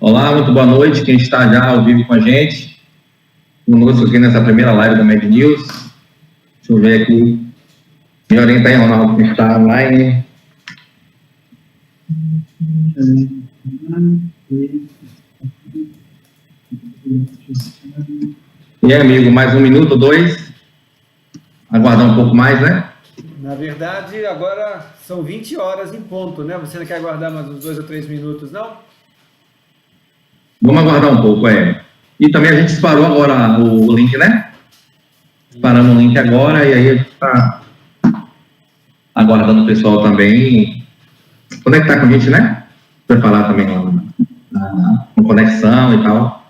Olá, muito boa noite. Quem está já ao vivo com a gente, conosco aqui nessa primeira live da Med News. Deixa eu ver aqui. Me orienta aí, Ronaldo, que está online. E aí, amigo, mais 1 minuto ou 2? Aguardar um pouco mais, né? Na verdade, agora são 20 horas em ponto, né? Você não quer aguardar mais uns 2 ou 3 minutos, não? Vamos aguardar um pouco, E também a gente disparou agora o link, né? Disparamos o link agora e aí a gente está aguardando o pessoal também conectar com a gente, né? Preparar também uma conexão e tal.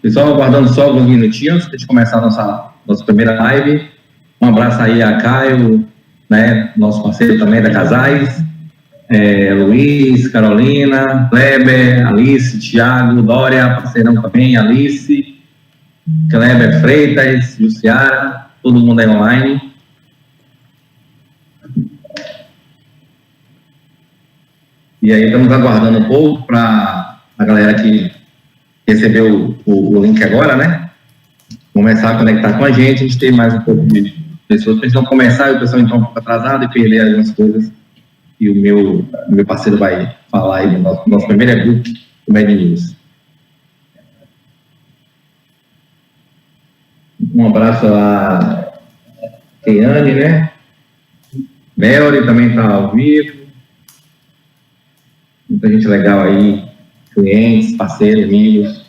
Pessoal, aguardando só alguns minutinhos para a gente começar a nossa primeira live. Um abraço aí a Caio, né, nosso parceiro também da Casais, Luiz, Carolina, Kleber, Alice, Thiago, Dória, parceirão também, Alice, Kleber Freitas, Jussiara, todo mundo aí online. E aí estamos aguardando um pouco para a galera que recebeu o link agora, né? Começar a conectar com a gente tem mais um pouco de pessoas para a gente não começar e o pessoal então um pouco atrasado e perder algumas coisas. E o meu parceiro vai falar aí do nosso primeiro e-book do Med News. Um abraço a Keiane, né? Melody também está ao vivo. Muita gente legal aí. Clientes, parceiros, amigos.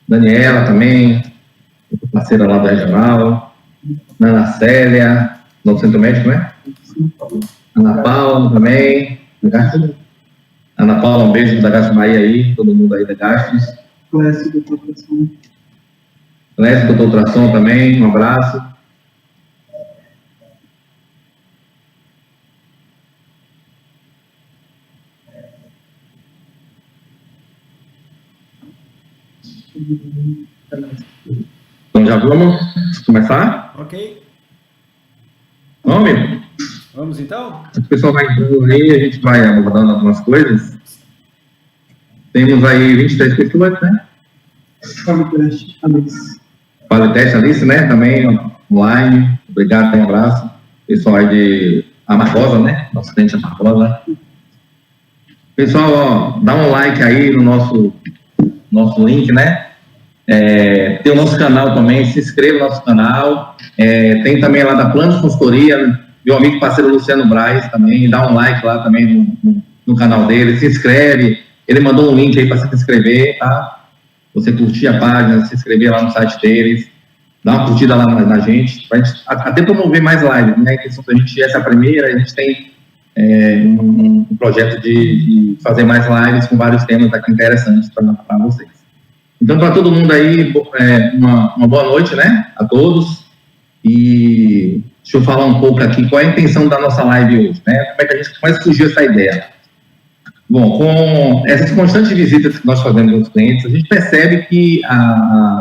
Daniela também, parceira lá do regional. Ana Célia, do Centro Médico, né? Ana Paula também. Ana Paula, um beijo da Gastos Bahia aí, todo mundo aí da Gastos. Clécio, doutor Ultrassom. Clécio, doutor Ultrassom também, um abraço. Então já vamos começar? Ok. Vamos, amigo? Vamos então? O pessoal vai entrando aí, a gente vai abordando algumas coisas. Temos aí 23 pessoas, né? Qualiteste, Alice. Qualiteste, Alice, né? Também online. Obrigado, um abraço. Pessoal aí de Amargosa, né? Nosso cliente Amargosa. Pessoal, ó, dá um like aí no nosso link, né? Tem o nosso canal também, se inscreva no nosso canal. Tem também lá da Planos Consultoria, meu amigo parceiro Luciano Braz também, dá um like lá também no canal dele, se inscreve. Ele mandou um link aí para se inscrever, tá? Você curtir a página, se inscrever lá no site deles, dá uma curtida lá na gente, pra gente até promover mais lives, né? A gente, essa é a primeira, a gente tem um projeto de fazer mais lives com vários temas aqui interessantes para vocês. Então, para todo mundo aí, uma boa noite, né, a todos. E deixa eu falar um pouco aqui, qual é a intenção da nossa live hoje, né? Como é que surgiu essa ideia? Bom, com essas constantes visitas que nós fazemos aos clientes, a gente percebe que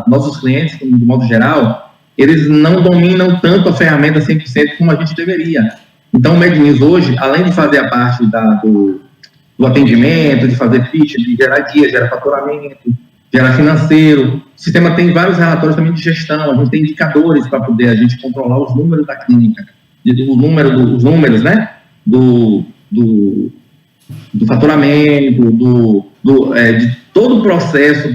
nossos clientes, de modo geral, eles não dominam tanto a ferramenta 100% como a gente deveria. Então, o Med News hoje, além de fazer a parte do atendimento, de fazer ficha, de gerar guia, gerar faturamento, gerar financeiro. O sistema tem vários relatórios também de gestão, a gente tem indicadores para poder a gente controlar os números da clínica, os números, né, do faturamento, de todo o processo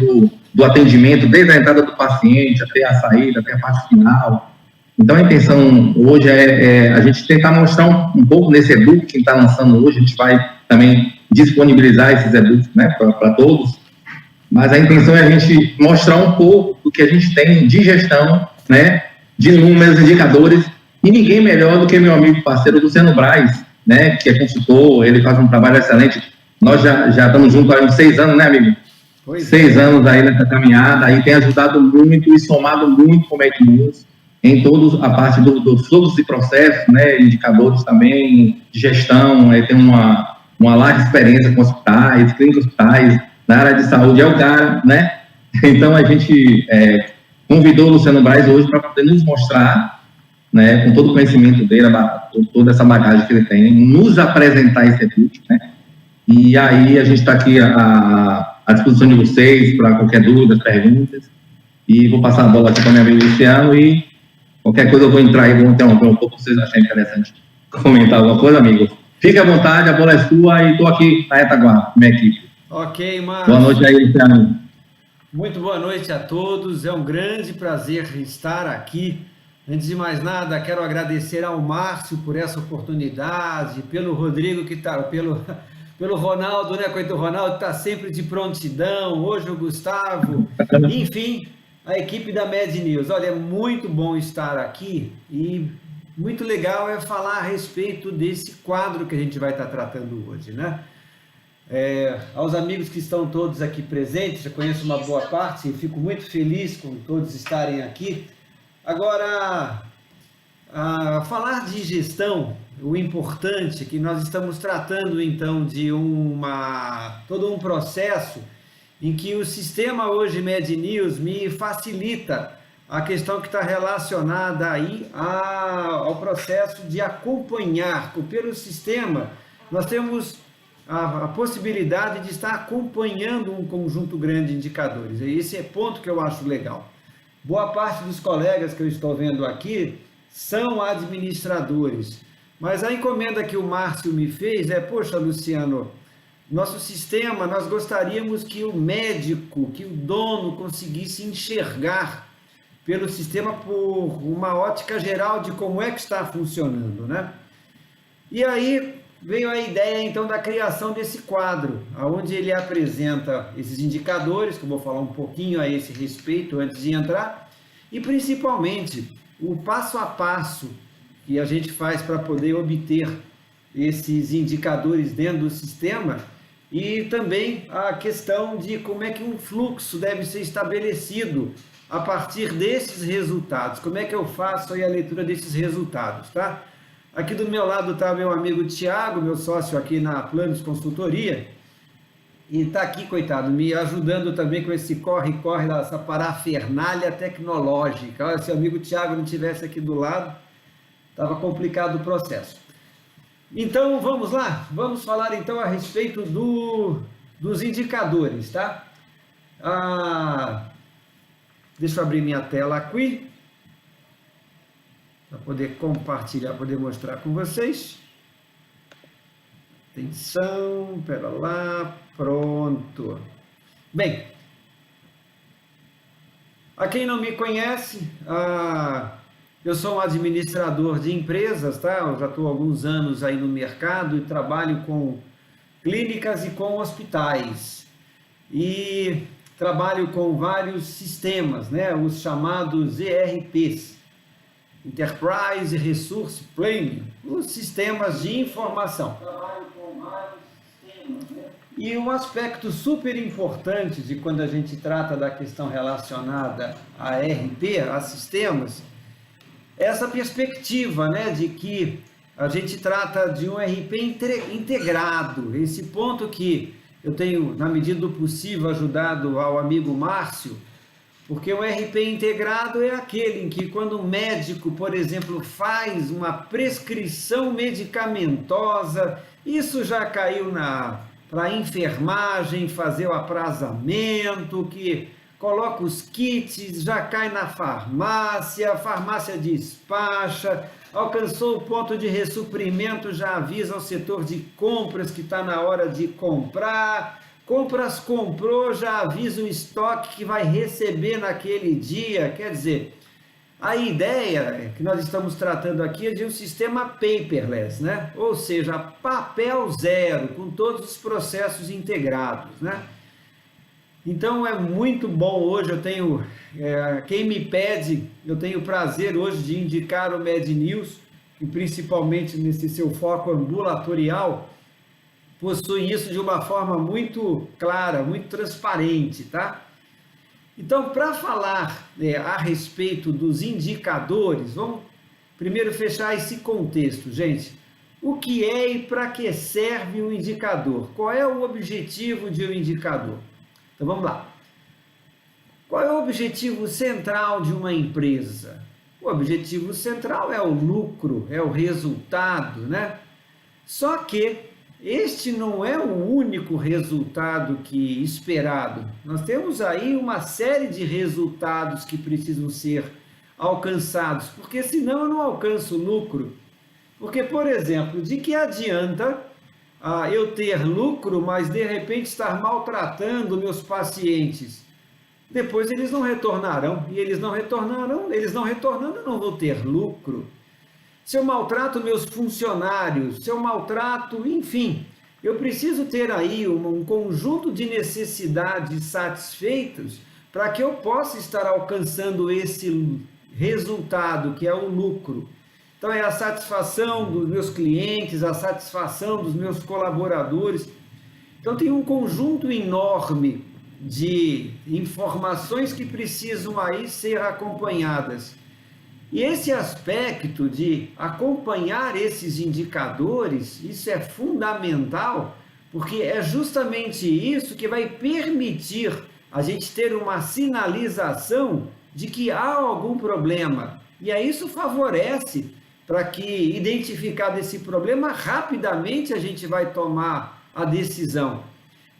do atendimento, desde a entrada do paciente até a saída, até a parte final. Então, a intenção hoje é a gente tentar mostrar um pouco nesse e-book que está lançando hoje, a gente vai também disponibilizar esses e-books, né, para todos. mas a intenção é a gente mostrar um pouco do que a gente tem de gestão, né, de números, indicadores, e ninguém melhor do que meu amigo parceiro Luciano Braz, né, que é consultor, ele faz um trabalho excelente. Nós já estamos juntos há uns 6 anos, né, amigo? Pois 6 anos aí nessa caminhada, aí tem ajudado muito e somado muito com o Med News em toda a parte dos fluxos e processos, né, indicadores também, de gestão, tem uma larga experiência com hospitais, clínicas hospitais, na área de saúde é o cara, né? Então a gente convidou o Luciano Braz hoje para poder nos mostrar, né, com todo o conhecimento dele, toda essa bagagem que ele tem, nos apresentar esse recurso, né? E aí a gente está aqui à disposição de vocês para qualquer dúvida, perguntas, e vou passar a bola aqui para meu amigo Luciano e qualquer coisa eu vou entrar aí, vou interromper um pouco, vocês acharem interessante comentar alguma coisa, amigo. Fique à vontade, a bola é sua e estou aqui na retaguarda, minha equipe. Ok, Márcio. Boa noite aí, Luciano. Muito boa noite a todos, é um grande prazer estar aqui. Antes de mais nada, quero agradecer ao Márcio por essa oportunidade, pelo Rodrigo que está, pelo Ronaldo, né, coitado, o Ronaldo está sempre de prontidão, hoje o Gustavo, enfim, a equipe da Med News. Olha, é muito bom estar aqui e muito legal é falar a respeito desse quadro que a gente vai estar tratando hoje, né? Aos amigos que estão todos aqui presentes, já conheço uma boa parte e fico muito feliz com todos estarem aqui. Agora, falar de gestão, o importante é que nós estamos tratando então de todo um processo em que o sistema hoje Med News me facilita a questão que está relacionada aí ao processo de acompanhar. Pelo sistema, nós temos a possibilidade de estar acompanhando um conjunto grande de indicadores. E esse é ponto que eu acho legal. Boa parte dos colegas que eu estou vendo aqui são administradores, mas a encomenda que o Márcio me fez poxa, Luciano, nosso sistema, nós gostaríamos que o médico, que o dono conseguisse enxergar pelo sistema por uma ótica geral de como é que está funcionando, né? E aí veio a ideia então da criação desse quadro, onde ele apresenta esses indicadores, que eu vou falar um pouquinho a esse respeito antes de entrar, e principalmente o passo a passo que a gente faz para poder obter esses indicadores dentro do sistema e também a questão de como é que um fluxo deve ser estabelecido a partir desses resultados, como é que eu faço aí a leitura desses resultados, tá? Aqui do meu lado está meu amigo Tiago, meu sócio aqui na Planos Consultoria, e está aqui, coitado, me ajudando também com esse corre-corre, essa parafernália tecnológica. Olha, se o amigo Tiago não estivesse aqui do lado, estava complicado o processo. Então, vamos lá? Vamos falar então a respeito dos indicadores, tá? Deixa eu abrir minha tela aqui, para poder compartilhar, poder mostrar com vocês. Atenção, pera lá, pronto. Bem, a quem não me conhece, eu sou um administrador de empresas, tá? Eu já estou há alguns anos aí no mercado e trabalho com clínicas e com hospitais. E trabalho com vários sistemas, né? Os chamados ERPs. Enterprise Resource Planning, os sistemas de informação. Trabalho com vários sistemas, né? E um aspecto super importante de quando a gente trata da questão relacionada a ERP, a sistemas, é essa perspectiva, né, de que a gente trata de um ERP integrado. Esse ponto que eu tenho, na medida do possível, ajudado ao amigo Márcio, porque o ERP integrado é aquele em que quando o médico, por exemplo, faz uma prescrição medicamentosa, isso já caiu para a enfermagem fazer o aprazamento, que coloca os kits, já cai na farmácia, a farmácia despacha, alcançou o ponto de ressuprimento, já avisa ao setor de compras que está na hora de comprar. Compras comprou, já avisa o estoque que vai receber naquele dia. Quer dizer, a ideia que nós estamos tratando aqui é de um sistema paperless, né? Ou seja, papel zero, com todos os processos integrados, né? Então é muito bom hoje, eu tenho, quem me pede, eu tenho o prazer hoje de indicar o Med News, que principalmente nesse seu foco ambulatorial, possui isso de uma forma muito clara, muito transparente, tá? Então, para falar a respeito dos indicadores, vamos primeiro fechar esse contexto, gente. O que é e para que serve um indicador? Qual é o objetivo de um indicador? Então, vamos lá. Qual é o objetivo central de uma empresa? O objetivo central é o lucro, é o resultado, né? Só que este não é o único resultado que esperado. Nós temos aí uma série de resultados que precisam ser alcançados, porque senão eu não alcanço lucro. Porque, por exemplo, de que adianta eu ter lucro, mas de repente estar maltratando meus pacientes? Depois eles não retornarão, e eles não retornando, eu não vou ter lucro. Se eu maltrato meus funcionários, se eu maltrato, enfim, eu preciso ter aí um conjunto de necessidades satisfeitas para que eu possa estar alcançando esse resultado, que é o lucro. Então é a satisfação dos meus clientes, a satisfação dos meus colaboradores. Então tem um conjunto enorme de informações que precisam aí ser acompanhadas. E esse aspecto de acompanhar esses indicadores, isso é fundamental, porque é justamente isso que vai permitir a gente ter uma sinalização de que há algum problema. E aí isso favorece para que, identificado esse problema, rapidamente a gente vai tomar a decisão.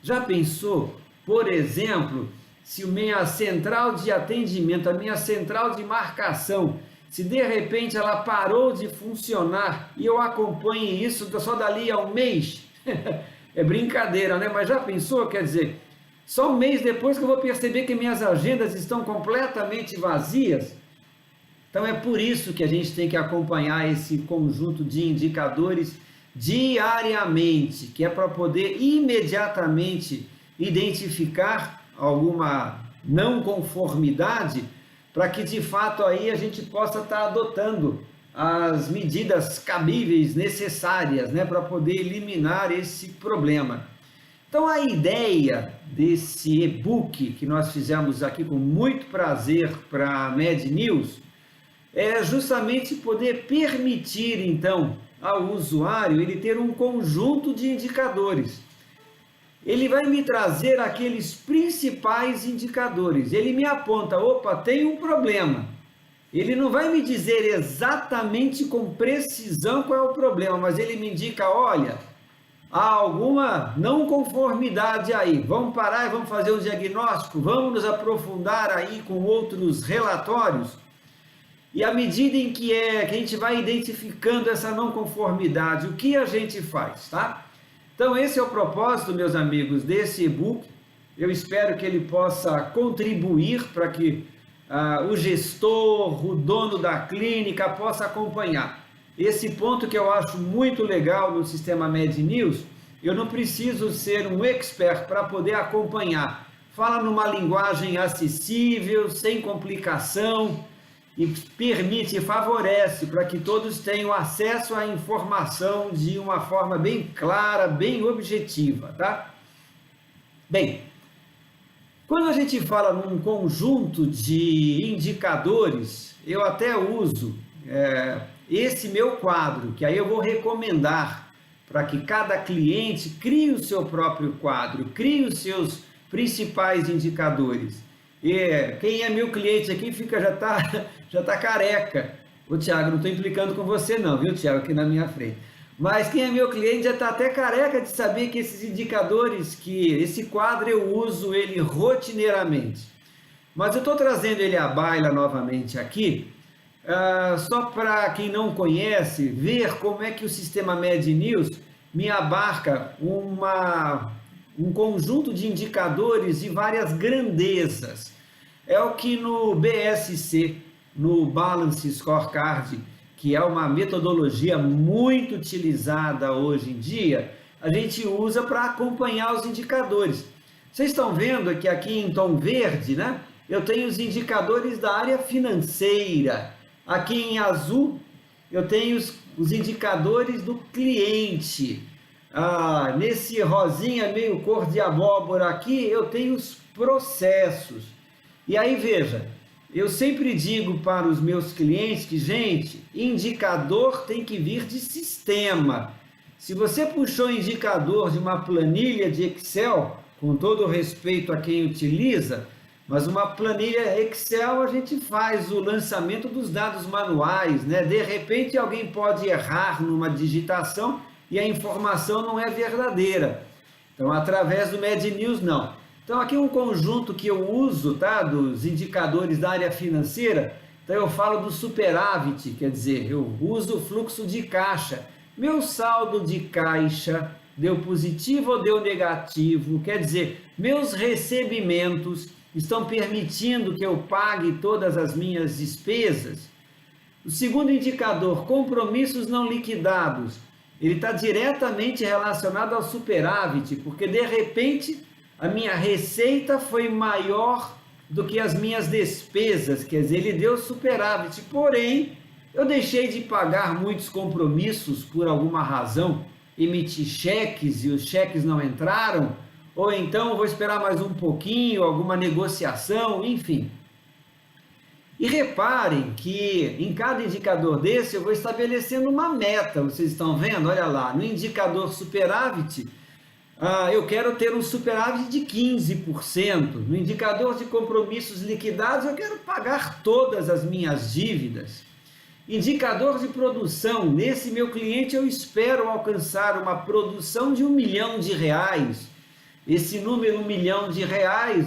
Já pensou, por exemplo, se a minha central de atendimento, a minha central de marcação, se de repente ela parou de funcionar e eu acompanho isso só dali a um mês? É brincadeira, né? Mas já pensou? Quer dizer, só um mês depois que eu vou perceber que minhas agendas estão completamente vazias? Então é por isso que a gente tem que acompanhar esse conjunto de indicadores diariamente, que é para poder imediatamente identificar alguma não conformidade, para que de fato aí a gente possa estar adotando as medidas cabíveis necessárias, né, para poder eliminar esse problema. Então a ideia desse e-book que nós fizemos aqui com muito prazer para a Med News é justamente poder permitir então ao usuário ele ter um conjunto de indicadores. Ele vai me trazer aqueles principais indicadores. Ele me aponta, opa, tem um problema. Ele não vai me dizer exatamente com precisão qual é o problema, mas ele me indica, olha, há alguma não conformidade aí. Vamos parar e vamos fazer um diagnóstico, vamos nos aprofundar aí com outros relatórios. E à medida em que a gente vai identificando essa não conformidade, o que a gente faz, tá? Então esse é o propósito, meus amigos, desse e-book. Eu espero que ele possa contribuir para que o gestor, o dono da clínica possa acompanhar. Esse ponto que eu acho muito legal no sistema Med News, eu não preciso ser um expert para poder acompanhar. Fala numa linguagem acessível, sem complicação, e permite e favorece para que todos tenham acesso à informação de uma forma bem clara, bem objetiva, tá? Bem, quando a gente fala num conjunto de indicadores, eu até uso esse meu quadro, que aí eu vou recomendar para que cada cliente crie o seu próprio quadro, crie os seus principais indicadores. E quem é meu cliente aqui já tá careca. Ô Tiago, não estou implicando com você não, viu Tiago, aqui na minha frente. Mas quem é meu cliente já está até careca de saber que esses indicadores, que esse quadro eu uso ele rotineiramente. Mas eu estou trazendo ele à baila novamente aqui, só para quem não conhece, ver como é que o sistema Med News me abarca um conjunto de indicadores e várias grandezas. É o que no BSC, no Balance Scorecard, que é uma metodologia muito utilizada hoje em dia, a gente usa para acompanhar os indicadores. Vocês estão vendo que aqui em tom verde, né? Eu tenho os indicadores da área financeira. Aqui em azul, eu tenho os indicadores do cliente. Nesse rosinha meio cor de abóbora aqui, eu tenho os processos. E aí, veja, eu sempre digo para os meus clientes que, gente, indicador tem que vir de sistema. Se você puxou indicador de uma planilha de Excel, com todo o respeito a quem utiliza, mas uma planilha Excel a gente faz o lançamento dos dados manuais, né? De repente alguém pode errar numa digitação e a informação não é verdadeira. Então, através do MedNews, não. Então, aqui um conjunto que eu uso, tá? Dos indicadores da área financeira. Então, eu falo do superávit, quer dizer, eu uso o fluxo de caixa. Meu saldo de caixa deu positivo ou deu negativo? Quer dizer, meus recebimentos estão permitindo que eu pague todas as minhas despesas? O segundo indicador, compromissos não liquidados. Ele está diretamente relacionado ao superávit, porque de repente a minha receita foi maior do que as minhas despesas, quer dizer, ele deu superávit, porém eu deixei de pagar muitos compromissos por alguma razão, emiti cheques e os cheques não entraram, ou então vou esperar mais um pouquinho, alguma negociação, enfim. E reparem que em cada indicador desse eu vou estabelecendo uma meta, vocês estão vendo? Olha lá, no indicador superávit, eu quero ter um superávit de 15%. No indicador de compromissos liquidados, eu quero pagar todas as minhas dívidas. Indicador de produção, nesse meu cliente eu espero alcançar uma produção de R$1 milhão. Esse número R$1 milhão,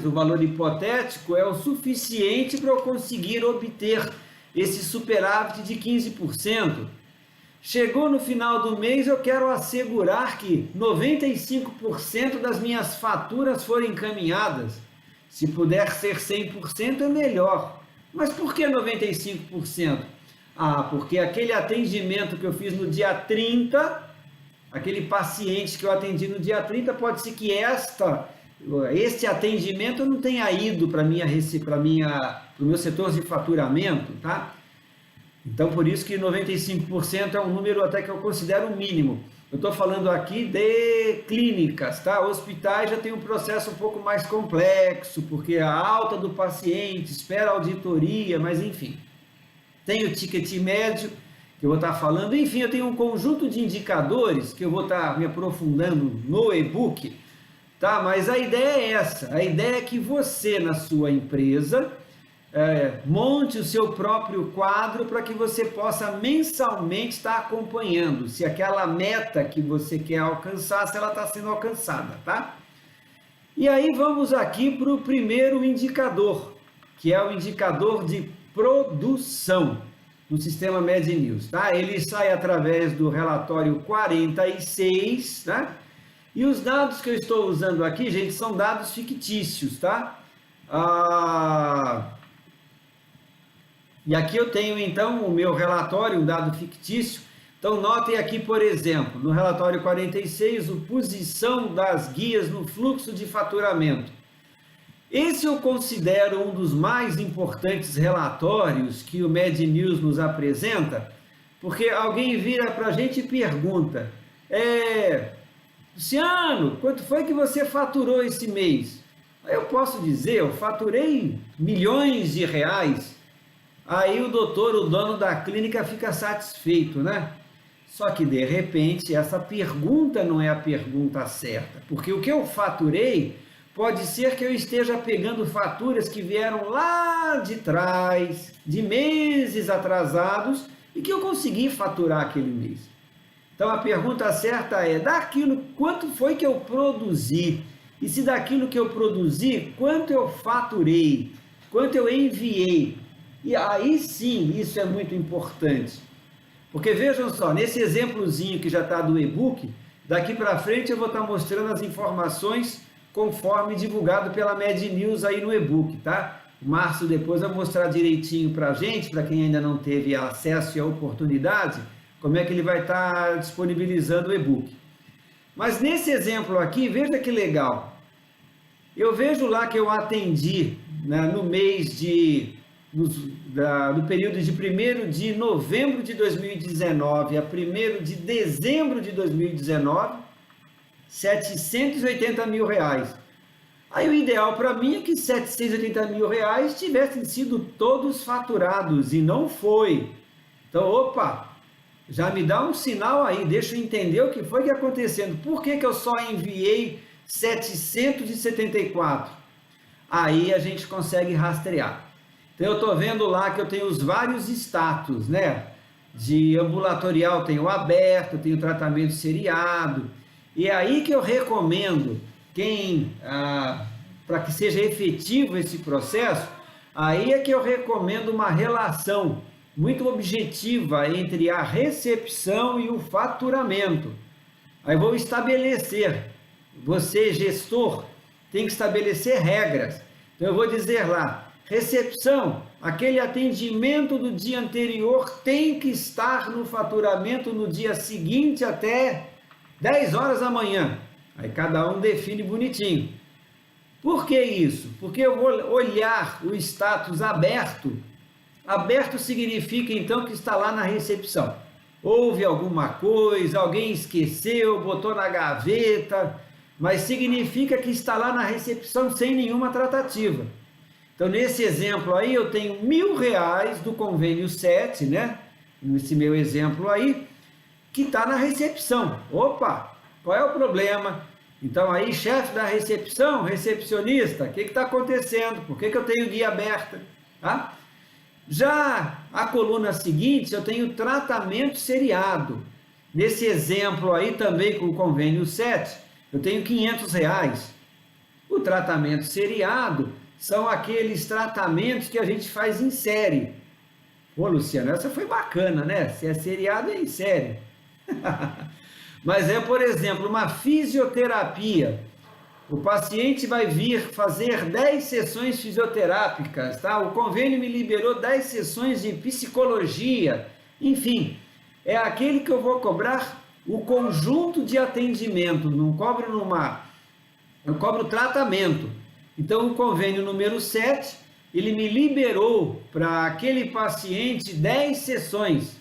o valor hipotético, é o suficiente para eu conseguir obter esse superávit de 15%. Chegou no final do mês, eu quero assegurar que 95% das minhas faturas foram encaminhadas. Se puder ser 100% é melhor. Mas por que 95%? Porque aquele atendimento que eu fiz no dia 30, aquele paciente que eu atendi no dia 30, pode ser que este atendimento não tenha ido para o meu setor de faturamento, tá? Então, por isso que 95% é um número até que eu considero mínimo. Eu estou falando aqui de clínicas, tá? Hospitais já tem um processo um pouco mais complexo, porque a alta do paciente, espera auditoria, mas enfim. Tem o ticket médio, que eu vou estar falando, enfim, eu tenho um conjunto de indicadores que eu vou estar me aprofundando no e-book, tá? Mas a ideia é essa, a ideia é que você, na sua empresa, monte o seu próprio quadro para que você possa mensalmente estar acompanhando se aquela meta que você quer alcançar, se ela está sendo alcançada, tá? E aí vamos aqui para o primeiro indicador, que é o indicador de produção no sistema MedNews, tá? Ele sai através do relatório 46, tá? E os dados que eu estou usando aqui, gente, são dados fictícios, tá? E aqui eu tenho, então, o meu relatório, um dado fictício. Então, notem aqui, por exemplo, no relatório 46, a posição das guias no fluxo de faturamento. Esse eu considero um dos mais importantes relatórios que o MedNews nos apresenta, porque alguém vira para a gente e pergunta, Luciano, quanto foi que você faturou esse mês? Aí eu posso dizer, eu faturei milhões de reais. Aí o doutor, o dono da clínica, fica satisfeito, né? Só que, de repente, essa pergunta não é a pergunta certa, porque o que eu faturei pode ser que eu esteja pegando faturas que vieram lá de trás, de meses atrasados, e que eu consegui faturar aquele mês. Então, a pergunta certa é, daquilo, quanto foi que eu produzi? E se daquilo que eu produzi, quanto eu faturei? Quanto eu enviei? E aí sim, isso é muito importante. Porque vejam só, nesse exemplozinho que já está do e-book, daqui para frente eu vou estar mostrando as informações conforme divulgado pela MedNews aí no e-book, tá? O Márcio depois vai mostrar direitinho para a gente, para quem ainda não teve acesso e a oportunidade, como é que ele vai estar disponibilizando o e-book. Mas nesse exemplo aqui, veja que legal. eu vejo lá que eu atendi, né, no mês no período de 1º de novembro de 2019 a 1º de dezembro de 2019, 780 mil reais. Aí o ideal para mim é que 780 mil reais tivessem sido todos faturados, e não foi. Então, opa, já me dá um sinal aí, deixa eu entender o que foi que acontecendo. Por que eu só enviei 774? Aí a gente consegue rastrear. Então eu estou vendo lá que eu tenho os vários status, né? De ambulatorial, tenho aberto, tenho tratamento seriado. E é aí que eu recomendo para que seja efetivo esse processo, aí é que eu recomendo uma relação muito objetiva entre a recepção e o faturamento. Aí vou estabelecer, você gestor tem que estabelecer regras. Então eu vou dizer lá, recepção, aquele atendimento do dia anterior tem que estar no faturamento no dia seguinte até 10 horas da manhã. Aí cada um define bonitinho. Por que isso? Porque eu vou olhar o status aberto. Aberto significa então que está lá na recepção. Houve alguma coisa, alguém esqueceu, botou na gaveta, mas significa que está lá na recepção sem nenhuma tratativa. Então nesse exemplo aí eu tenho R$1.000 do convênio 7, né? Nesse meu exemplo aí, que está na recepção. Opa, qual é o problema? Então aí, chefe da recepção, recepcionista, o que está acontecendo? Por que eu tenho guia aberta? Tá? Já a coluna seguinte, eu tenho tratamento seriado. Nesse exemplo aí também com o convênio 7, eu tenho R$500. O tratamento seriado são aqueles tratamentos que a gente faz em série. Pô, Luciano, essa foi bacana, né? Se é seriado, é em série. Mas é, por exemplo, uma fisioterapia. O paciente vai vir fazer 10 sessões fisioterápicas, tá? O convênio me liberou 10 sessões de psicologia. Enfim, é aquele que eu vou cobrar o conjunto de atendimento, não cobro eu cobro tratamento. Então, o convênio número 7, ele me liberou para aquele paciente 10 sessões.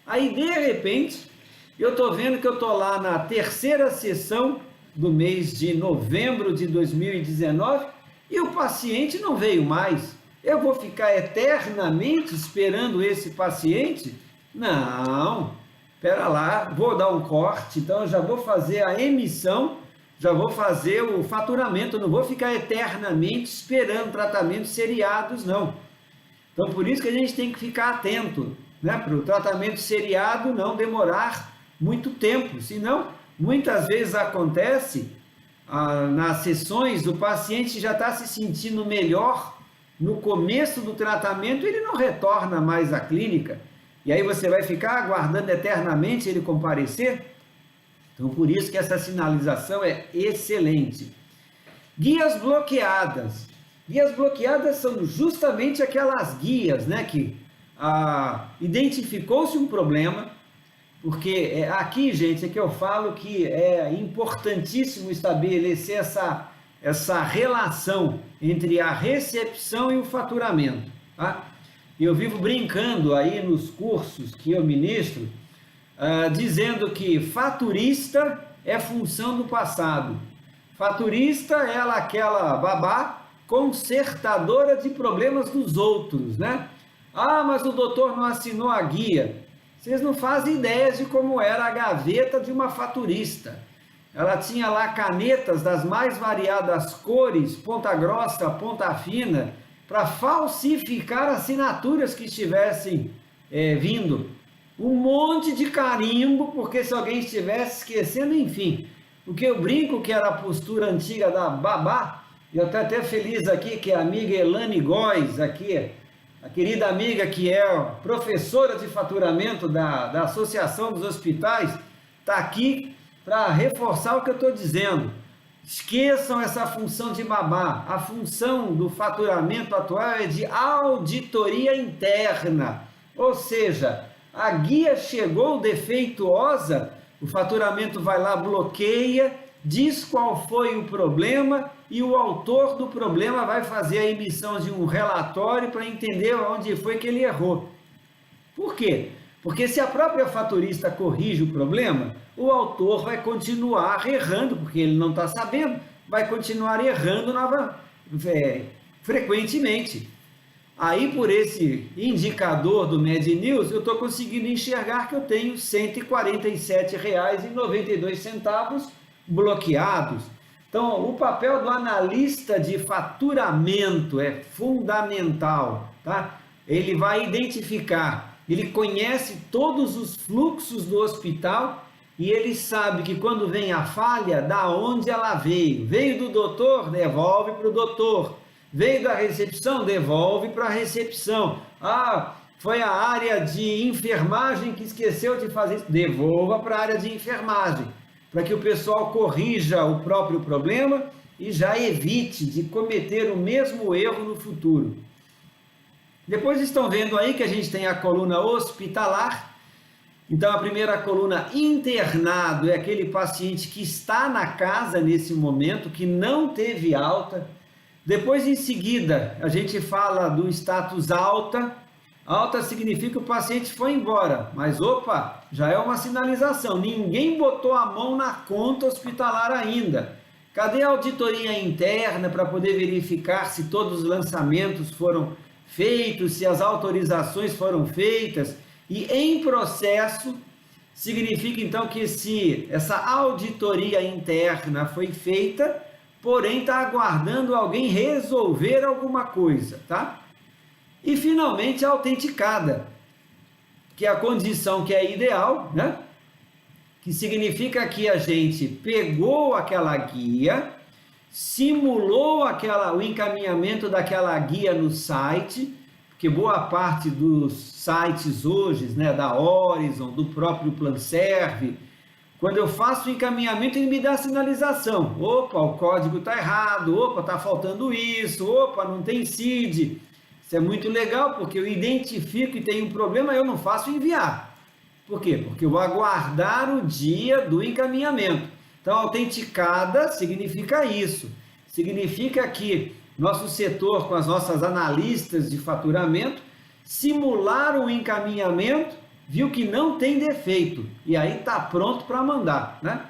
Aí, de repente, eu estou vendo que eu estou lá na 3ª sessão do mês de novembro de 2019 e o paciente não veio mais. Eu vou ficar eternamente esperando esse paciente? Não, espera lá, vou dar um corte, então eu já vou fazer a emissão, já vou fazer o faturamento, não vou ficar eternamente esperando tratamentos seriados, não. Então por isso que a gente tem que ficar atento, né, para o tratamento seriado não demorar muito tempo, senão muitas vezes acontece nas sessões o paciente já está se sentindo melhor no começo do tratamento, ele não retorna mais à clínica, e aí você vai ficar aguardando eternamente ele comparecer. Então por isso que essa sinalização é excelente. Guias bloqueadas. Guias bloqueadas são justamente aquelas guias, né, que identificou-se um problema, porque aqui, gente, é que eu falo que é importantíssimo estabelecer essa relação entre a recepção e o faturamento, tá? Eu vivo brincando aí nos cursos que eu ministro, dizendo que faturista é função do passado. Faturista é aquela babá consertadora de problemas dos outros, né? Ah, mas o doutor não assinou a guia. Vocês não fazem ideia de como era a gaveta de uma faturista. Ela tinha lá canetas das mais variadas cores, ponta grossa, ponta fina, para falsificar assinaturas que estivessem vindo. Um monte de carimbo, porque se alguém estivesse esquecendo, enfim. O que eu brinco que era a postura antiga da babá, e eu estou até feliz aqui que a amiga Elane Góes, aqui, a querida amiga que é professora de faturamento da Associação dos Hospitais, está aqui para reforçar o que eu estou dizendo. Esqueçam essa função de babá. A função do faturamento atual é de auditoria interna. Ou seja, a guia chegou defeituosa, o faturamento vai lá, bloqueia, diz qual foi o problema e o autor do problema vai fazer a emissão de um relatório para entender onde foi que ele errou. Por quê? Porque se a própria faturista corrige o problema, o autor vai continuar errando, porque ele não está sabendo, vai continuar errando frequentemente. Aí, por esse indicador do MedNews, eu estou conseguindo enxergar que eu tenho R$ 147,92 bloqueados. Então, o papel do analista de faturamento é fundamental, tá? Ele vai identificar, ele conhece todos os fluxos do hospital e ele sabe que quando vem a falha, da onde ela veio. Veio do doutor, devolve para o doutor. Veio da recepção, devolve para a recepção. Ah, foi a área de enfermagem que esqueceu de fazer isso, devolva para a área de enfermagem, para que o pessoal corrija o próprio problema e já evite de cometer o mesmo erro no futuro. Depois estão vendo aí que a gente tem a coluna hospitalar. Então a primeira coluna, internado, é aquele paciente que está na casa nesse momento, que não teve alta. Depois, em seguida, a gente fala do status alta. Alta significa que o paciente foi embora, mas opa, já é uma sinalização, ninguém botou a mão na conta hospitalar ainda. Cadê a auditoria interna para poder verificar se todos os lançamentos foram feitos, se as autorizações foram feitas? E em processo, significa então que se essa auditoria interna foi feita, porém está aguardando alguém resolver alguma coisa, tá? E finalmente a autenticada, que é a condição que é ideal, né? Que significa que a gente pegou aquela guia, simulou o encaminhamento daquela guia no site, porque boa parte dos sites hoje, né, da Horizon, do próprio PlanServe, quando eu faço o encaminhamento, ele me dá a sinalização. Opa, o código está errado, opa, está faltando isso, opa, não tem CID. Isso é muito legal, porque eu identifico e tem um problema, eu não faço enviar. Por quê? Porque eu vou aguardar o dia do encaminhamento. Então, autenticada significa isso. Significa que nosso setor, com as nossas analistas de faturamento, simularam o encaminhamento, viu que não tem defeito, e aí está pronto para mandar, né?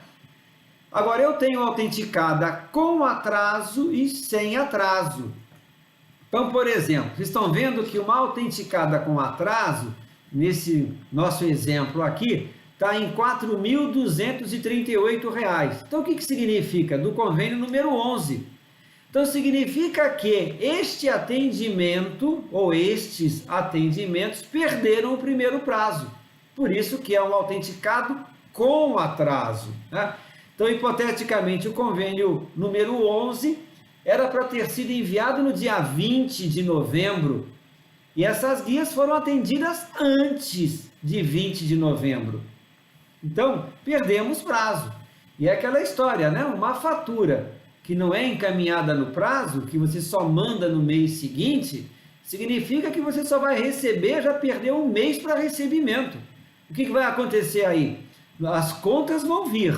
Agora, eu tenho autenticada com atraso e sem atraso. Então, por exemplo, vocês estão vendo que uma autenticada com atraso, nesse nosso exemplo aqui, está em R$ 4.238. Então, o que significa? Do convênio número 11. Então, significa que este atendimento, ou estes atendimentos, perderam o primeiro prazo. Por isso que é um autenticado com atraso, né? Então, hipoteticamente, o convênio número 11 era para ter sido enviado no dia 20 de novembro. E essas guias foram atendidas antes de 20 de novembro. Então, perdemos prazo. E é aquela história, né? Uma fatura que não é encaminhada no prazo, que você só manda no mês seguinte, significa que você só vai receber, já perdeu um mês para recebimento. O que vai acontecer aí? As contas vão vir.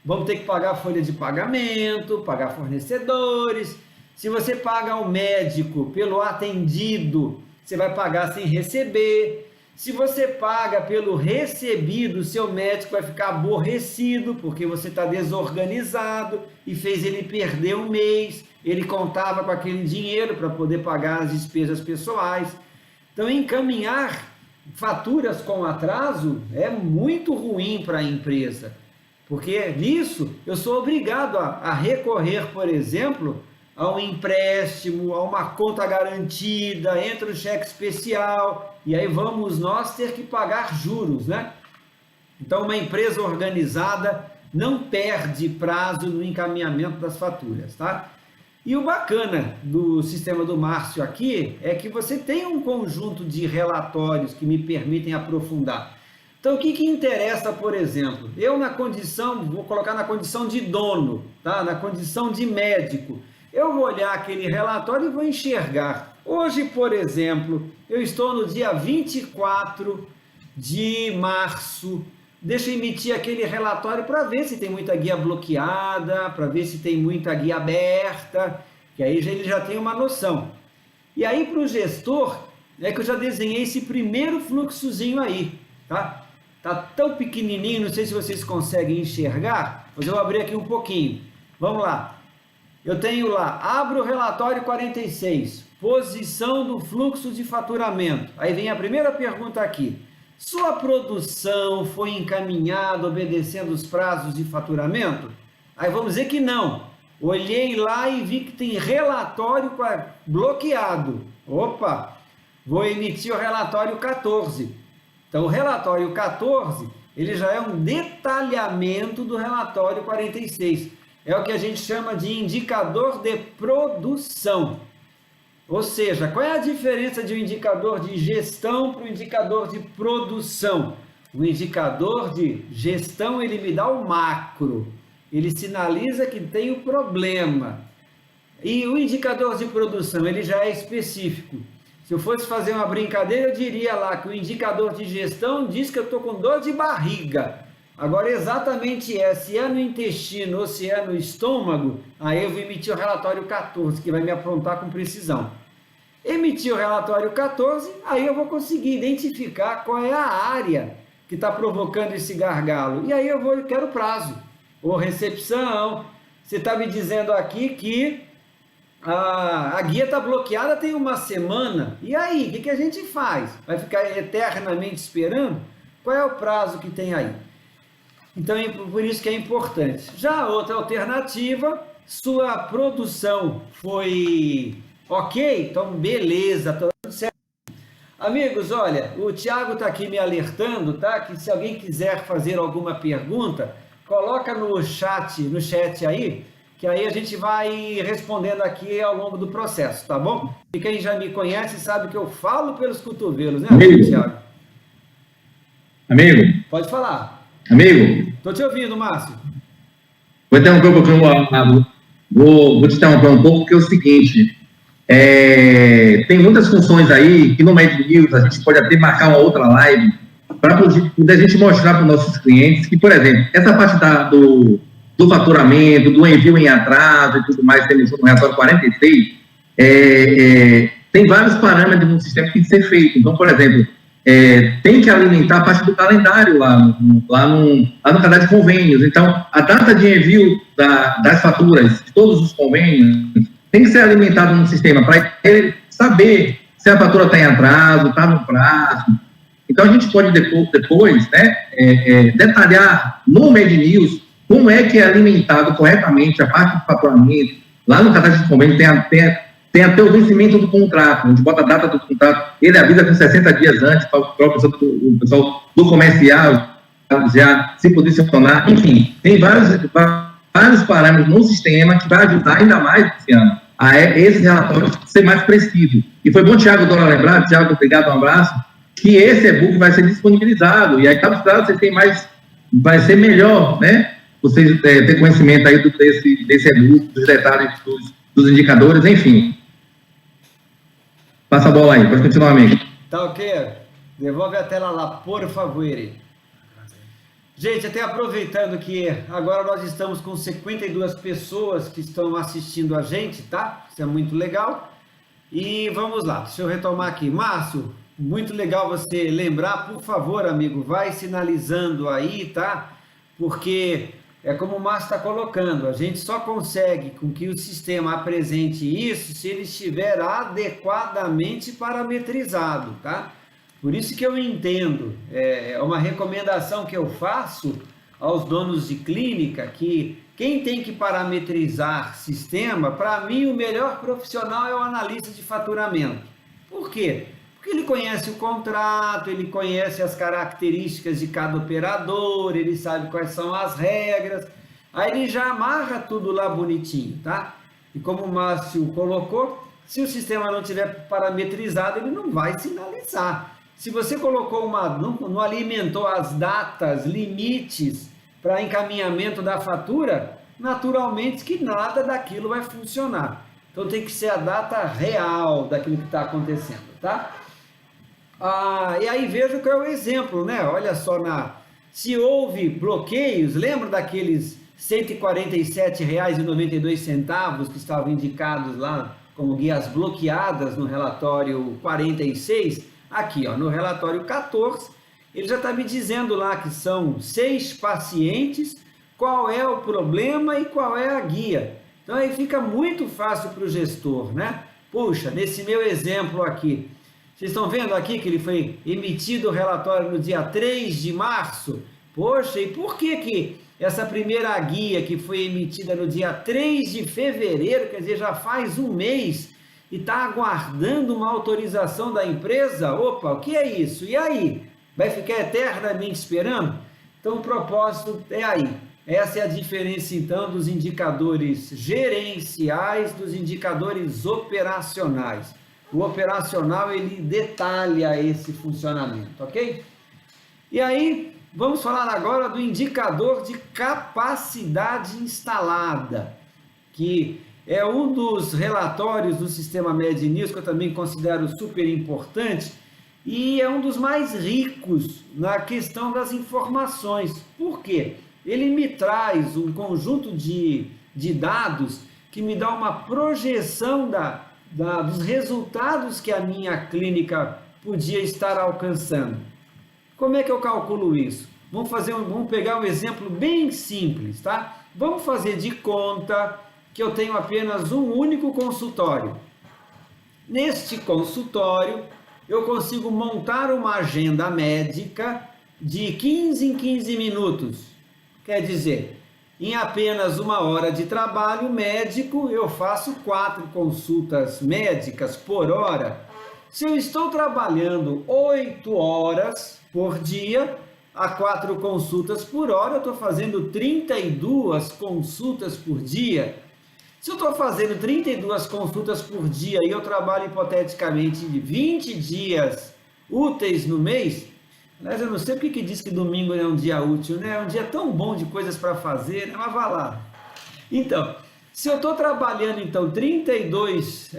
Vamos ter que pagar a folha de pagamento, pagar fornecedores. Se você paga ao médico pelo atendido, você vai pagar sem receber. Se você paga pelo recebido, seu médico vai ficar aborrecido, porque você está desorganizado e fez ele perder um mês. Ele contava com aquele dinheiro para poder pagar as despesas pessoais. Então, encaminhar faturas com atraso é muito ruim para a empresa, porque nisso eu sou obrigado a recorrer, por exemplo, a um empréstimo, a uma conta garantida, entra o cheque especial, e aí vamos nós ter que pagar juros, né? Então, uma empresa organizada não perde prazo no encaminhamento das faturas, tá? E o bacana do sistema do Márcio aqui é que você tem um conjunto de relatórios que me permitem aprofundar. Então, o que interessa, por exemplo? Eu na condição, vou colocar na condição de dono, tá? Na condição de médico, eu vou olhar aquele relatório e vou enxergar. Hoje, por exemplo, eu estou no dia 24 de março deixa eu emitir aquele relatório para ver se tem muita guia bloqueada, para ver se tem muita guia aberta, que aí ele já tem uma noção. E aí para o gestor, é que eu já desenhei esse primeiro fluxozinho aí, tá? Tá tão pequenininho, não sei se vocês conseguem enxergar, mas eu vou abrir aqui um pouquinho. Vamos lá. Eu tenho lá, abro o relatório 46, posição do fluxo de faturamento. Aí vem a primeira pergunta aqui. Sua produção foi encaminhada obedecendo os prazos de faturamento? Aí vamos dizer que não. Olhei lá e vi que tem relatório bloqueado. Opa, vou emitir o relatório 14. Então, o relatório 14, ele já é um detalhamento do relatório 46. É o que a gente chama de indicador de produção. Ou seja, qual é a diferença de um indicador de gestão para o indicador de produção? O indicador de gestão, ele me dá o macro. Ele sinaliza que tem o problema. E o indicador de produção, ele já é específico. Se eu fosse fazer uma brincadeira, eu diria lá que o indicador de gestão diz que eu estou com dor de barriga. Agora, exatamente se é no intestino ou se é no estômago, aí eu vou emitir o relatório 14, que vai me aprontar com precisão. Emitir o relatório 14, aí eu vou conseguir identificar qual é a área que está provocando esse gargalo. E aí eu quero prazo, ou recepção. Você está me dizendo aqui que a guia está bloqueada tem uma semana. E aí, o que a gente faz? Vai ficar eternamente esperando? Qual é o prazo que tem aí? Então, por isso que é importante. Já a outra alternativa, sua produção foi ok? Então, beleza, tudo certo. Amigos, olha, o Thiago está aqui me alertando, tá? Que se alguém quiser fazer alguma pergunta, coloca no chat aí, que aí a gente vai respondendo aqui ao longo do processo, tá bom? E quem já me conhece sabe que eu falo pelos cotovelos, né, Thiago? Amigo? Pode falar. Amigo? Estou te ouvindo, Márcio. Vou interromper um pouquinho, vou te interromper um pouco, porque é o seguinte, tem muitas funções aí que no Made News a gente pode até marcar uma outra live para poder a gente mostrar para os nossos clientes que, por exemplo, essa parte do faturamento, do envio em atraso e tudo mais, temos no relatório 46, tem vários parâmetros no sistema que tem que ser feito. Então, por exemplo, tem que alimentar a parte do calendário lá no cadastro de convênios. Então, a data de envio das faturas de todos os convênios tem que ser alimentado no sistema para ele saber se a fatura está em atraso, está no prazo. Então, a gente pode depois detalhar no Made News como é que é alimentado corretamente a parte do faturamento. Lá no cadastro de convênio tem até o vencimento do contrato, a gente bota a data do contrato, ele avisa com 60 dias antes para o pessoal do comercial já se posicionar. Enfim, tem vários parâmetros no sistema que vai ajudar ainda mais, Luciano, a esses relatórios ser mais precisos. E foi bom, Thiago, Dona lembrar, Thiago, obrigado, um abraço, que esse e-book vai ser disponibilizado, e aí, tá claro, você tem mais, vai ser melhor, né? Vocês ter conhecimento aí desse e-book, dos detalhes dos indicadores, enfim. Passa a bola aí, pode continuar, amigo. Tá ok? Devolve a tela lá, por favor. Gente, até aproveitando que agora nós estamos com 52 pessoas que estão assistindo a gente, tá? Isso é muito legal. E vamos lá, deixa eu retomar aqui. Márcio, muito legal você lembrar, por favor, amigo, vai sinalizando aí, tá? Porque é como o Márcio está colocando, a gente só consegue com que o sistema apresente isso se ele estiver adequadamente parametrizado, tá? Por isso que eu entendo, é uma recomendação que eu faço aos donos de clínica, que quem tem que parametrizar sistema, para mim o melhor profissional é o analista de faturamento. Por quê? Porque ele conhece o contrato, ele conhece as características de cada operador, ele sabe quais são as regras, aí ele já amarra tudo lá bonitinho, tá? E como o Márcio colocou, se o sistema não tiver parametrizado, ele não vai sinalizar. Se você colocou não alimentou as datas, limites para encaminhamento da fatura, naturalmente que nada daquilo vai funcionar. Então tem que ser a data real daquilo que está acontecendo, tá? E aí veja qual é o exemplo, né? Olha só se houve bloqueios, lembra daqueles R$ 147,92 que estavam indicados lá como guias bloqueadas no relatório 46? Aqui, ó, no relatório 14, ele já está me dizendo lá que são 6 pacientes, qual é o problema e qual é a guia. Então aí fica muito fácil para o gestor, né? Puxa, nesse meu exemplo aqui, vocês estão vendo aqui que ele foi emitido o relatório no dia 3 de março? Poxa, e por que essa primeira guia que foi emitida no dia 3 de fevereiro, quer dizer, já faz um mês, e está aguardando uma autorização da empresa? Opa, o que é isso? E aí? Vai ficar eternamente esperando? Então o propósito é aí. Essa é a diferença, então, dos indicadores gerenciais dos indicadores operacionais. O operacional, ele detalha esse funcionamento, ok? E aí, vamos falar agora do indicador de capacidade instalada, que é um dos relatórios do sistema MedNews, que eu também considero super importante, e é um dos mais ricos na questão das informações. Por quê? Ele me traz um conjunto de dados que me dá uma projeção dos resultados que a minha clínica podia estar alcançando. Como é que eu calculo isso? Vamos pegar um exemplo bem simples, tá? Vamos fazer de conta que eu tenho apenas um único consultório. Neste consultório, eu consigo montar uma agenda médica de 15 em 15 minutos. Quer dizer, em apenas 1 hora de trabalho médico, eu faço 4 consultas médicas por hora. Se eu estou trabalhando 8 horas por dia, a 4 consultas por hora, eu estou fazendo 32 consultas por dia. Se eu estou fazendo 32 consultas por dia e eu trabalho hipoteticamente 20 dias úteis no mês, aliás, eu não sei porque que diz que domingo é um dia útil, né? É um dia tão bom de coisas para fazer, né? Mas vá lá. Então, se eu estou trabalhando, então, 32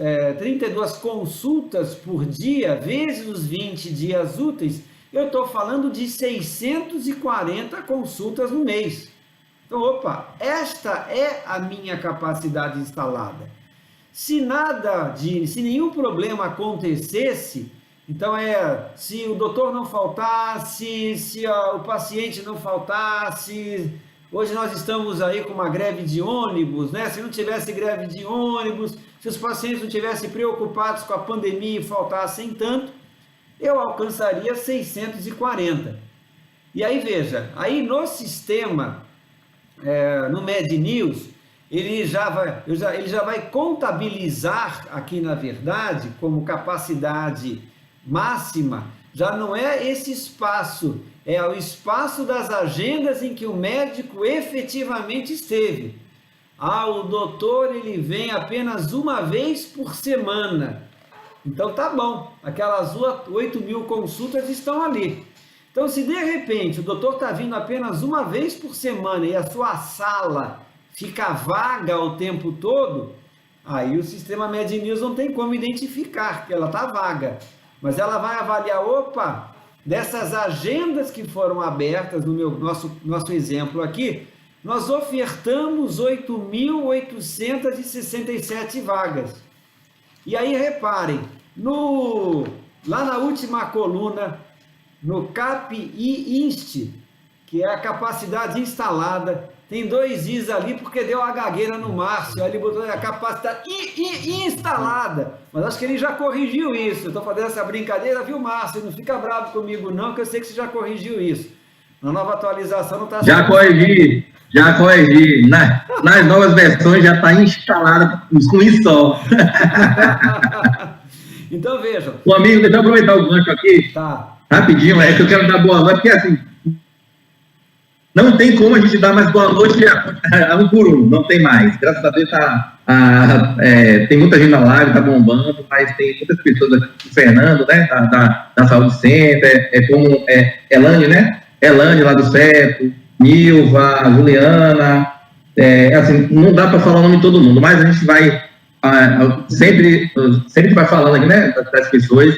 consultas por dia, vezes os 20 dias úteis, eu estou falando de 640 consultas no mês. Então, opa, esta é a minha capacidade instalada. Se nenhum problema acontecesse, então se o doutor não faltasse, se o paciente não faltasse, hoje nós estamos aí com uma greve de ônibus, né? Se não tivesse greve de ônibus, se os pacientes não estivessem preocupados com a pandemia e faltassem tanto, eu alcançaria 640. E aí veja, aí no sistema, no MedNews, ele já vai contabilizar aqui, na verdade, como capacidade máxima, já não é esse espaço, é o espaço das agendas em que o médico efetivamente esteve. O doutor, ele vem apenas 1 vez por semana. Então tá bom, aquelas 8.000 consultas estão ali. Então, se de repente o doutor está vindo apenas 1 vez por semana e a sua sala fica vaga o tempo todo, aí o sistema MedNews não tem como identificar que ela está vaga. Mas ela vai avaliar, opa, dessas agendas que foram abertas no nosso exemplo aqui, nós ofertamos 8.867 vagas. E aí reparem, lá na última coluna, no CAP-I-INST, que é a capacidade instalada, tem 2 Is ali porque deu a gagueira no Márcio, aí ele botou a capacidade instalada, mas acho que ele já corrigiu isso. Eu estou fazendo essa brincadeira, viu, Márcio? Não fica bravo comigo não, que eu sei que você já corrigiu isso. Na nova atualização não está... Já corrigi. Nas novas versões já está instalada com isso só. Então vejam. O amigo, deixa eu aproveitar o gancho aqui. Tá. Rapidinho, que eu quero dar boa noite, porque assim, não tem como a gente dar mais boa noite a um por um, não tem mais. Graças a Deus tem muita gente na live, tá bombando, mas tem muitas pessoas aqui, o Fernando, né, da Saúde Center, como Elane, né? Elane lá do CEPO, Nilva, Juliana, assim, não dá para falar o nome de todo mundo, mas a gente vai sempre vai falando aqui, né, das pessoas.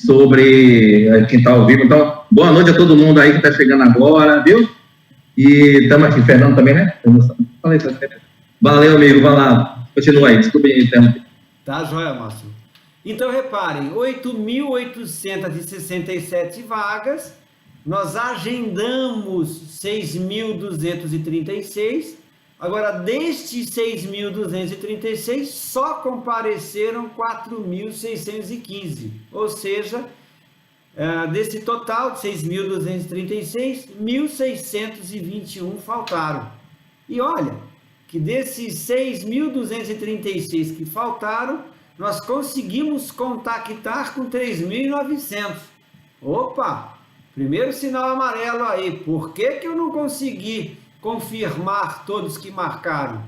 sobre quem está ao vivo. Então, boa noite a todo mundo aí que está chegando agora, viu? E estamos aqui, Fernando também, né? Falei, valeu, amigo, vai lá. Continua aí, desculpe o tempo. Tá, joia, Márcio. Então, reparem, 8.867 vagas, nós agendamos 6.236, agora, destes 6.236, só compareceram 4.615, ou seja, desse total de 6.236, 1.621 faltaram. E olha, que desses 6.236 que faltaram, nós conseguimos contactar com 3.900. Opa, primeiro sinal amarelo aí. Por que eu não consegui confirmar todos que marcaram?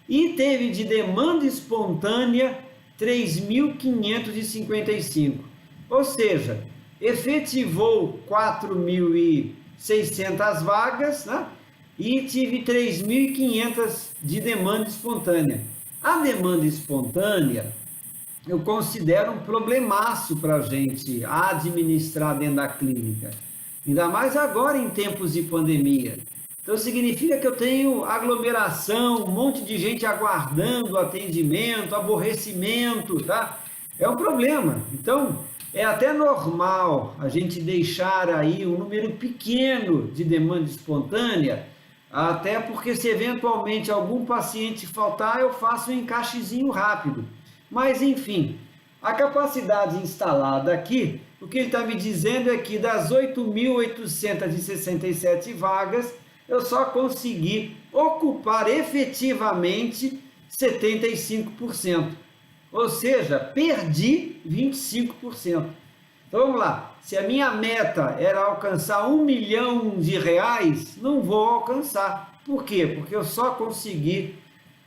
E teve de demanda espontânea 3.555. Ou seja, efetivou 4.600 vagas, né? E tive 3.500 de demanda espontânea. A demanda espontânea eu considero um problemaço para a gente administrar dentro da clínica. Ainda mais agora em tempos de pandemia. Então significa que eu tenho aglomeração, um monte de gente aguardando atendimento, aborrecimento, tá? É um problema. Então é até normal a gente deixar aí um número pequeno de demanda espontânea, até porque se eventualmente algum paciente faltar, eu faço um encaixezinho rápido. Mas enfim, a capacidade instalada aqui, o que ele está me dizendo é que das 8.867 vagas, eu só consegui ocupar efetivamente 75%. Ou seja, perdi 25%. Então vamos lá, se a minha meta era alcançar R$1 milhão, não vou alcançar. Por quê? Porque eu só consegui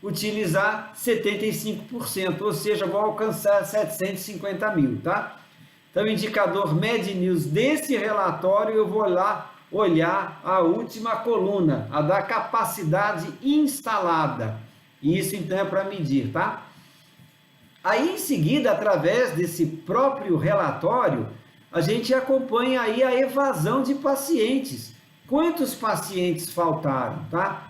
utilizar 75%, ou seja, vou alcançar 750 mil, tá? Então, o indicador Med News desse relatório, eu vou lá olhar a última coluna, a da capacidade instalada. Isso, então, é para medir, tá? Aí, em seguida, através desse próprio relatório, a gente acompanha aí a evasão de pacientes. Quantos pacientes faltaram, tá?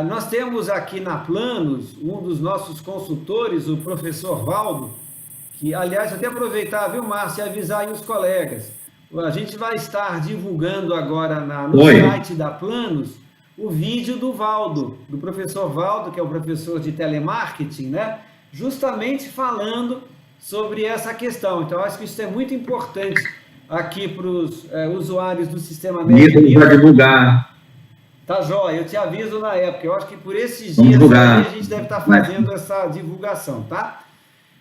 Nós temos aqui na Planos, um dos nossos consultores, o professor Valdo, que, aliás, até aproveitar, viu, Márcio, e avisar aí os colegas. A gente vai estar divulgando agora no site da Planos o vídeo do Valdo, do professor Valdo, que é o professor de telemarketing, né? Justamente falando sobre essa questão. Então, acho que isso é muito importante aqui para os usuários do sistema médico. Isso para divulgar. Tá jóia, eu te aviso na época. Eu acho que por esses dias aí a gente deve estar fazendo essa divulgação, tá?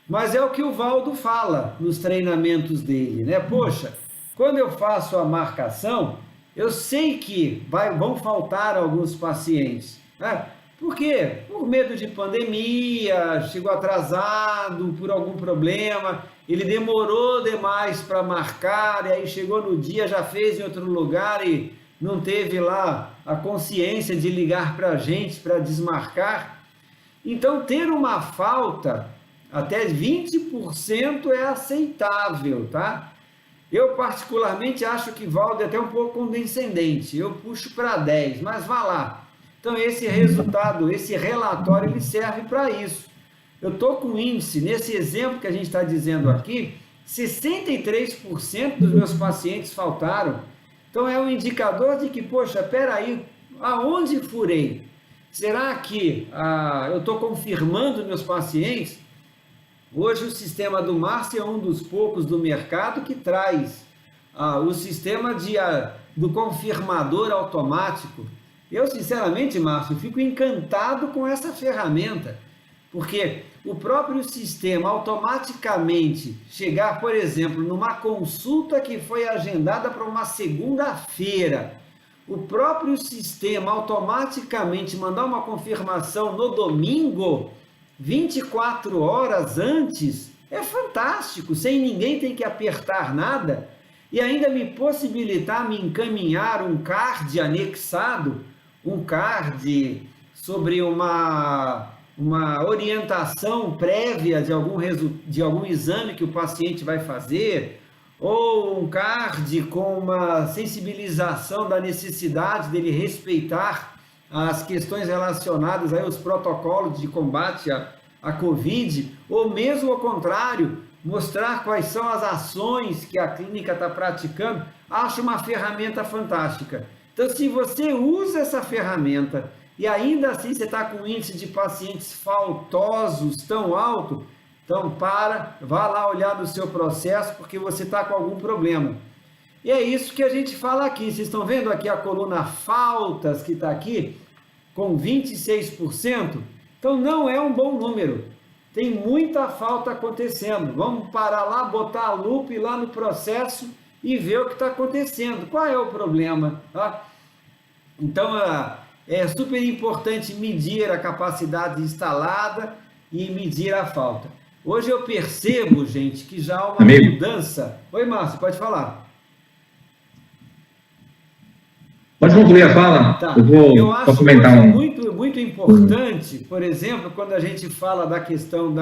Mas é o que o Valdo fala nos treinamentos dele, né? Poxa, quando eu faço a marcação, eu sei que vão faltar alguns pacientes, né? Por quê? Por medo de pandemia, chegou atrasado por algum problema, ele demorou demais para marcar, e aí chegou no dia, já fez em outro lugar e não teve lá a consciência de ligar para a gente para desmarcar. Então, ter uma falta até 20% é aceitável, tá? Eu, particularmente, acho que Valdo é até um pouco condescendente. Eu puxo para 10, mas vá lá. Então, esse resultado, esse relatório, ele serve para isso. Eu estou com índice, nesse exemplo que a gente está dizendo aqui, 63% dos meus pacientes faltaram. Então, é um indicador de que, poxa, peraí, aonde furei? Será que eu estou confirmando meus pacientes? Hoje, o sistema do Márcio é um dos poucos do mercado que traz o sistema do confirmador automático. Eu, sinceramente, Márcio, fico encantado com essa ferramenta, porque o próprio sistema automaticamente chegar, por exemplo, numa consulta que foi agendada para uma segunda-feira, o próprio sistema automaticamente mandar uma confirmação no domingo, 24 horas antes, é fantástico, sem ninguém ter que apertar nada, e ainda me possibilitar me encaminhar um card anexado, um card sobre uma orientação prévia de algum exame que o paciente vai fazer, ou um CARD com uma sensibilização da necessidade dele respeitar as questões relacionadas aí aos protocolos de combate à Covid, ou mesmo ao contrário, mostrar quais são as ações que a clínica está praticando, acho uma ferramenta fantástica. Então, se você usa essa ferramenta e ainda assim você está com um índice de pacientes faltosos tão alto, então vá lá olhar no seu processo, porque você está com algum problema. E é isso que a gente fala aqui. Vocês estão vendo aqui a coluna faltas que está aqui, com 26%? Então não é um bom número. Tem muita falta acontecendo. Vamos parar lá, botar a lupa lá no processo e ver o que está acontecendo. Qual é o problema? Tá? Então é super importante medir a capacidade instalada e medir a falta. Hoje eu percebo, gente, que já há uma mudança. Oi, Márcio, pode falar. Pode concluir a fala? Tá. Eu acho comentar muito importante, por exemplo, quando a gente fala da questão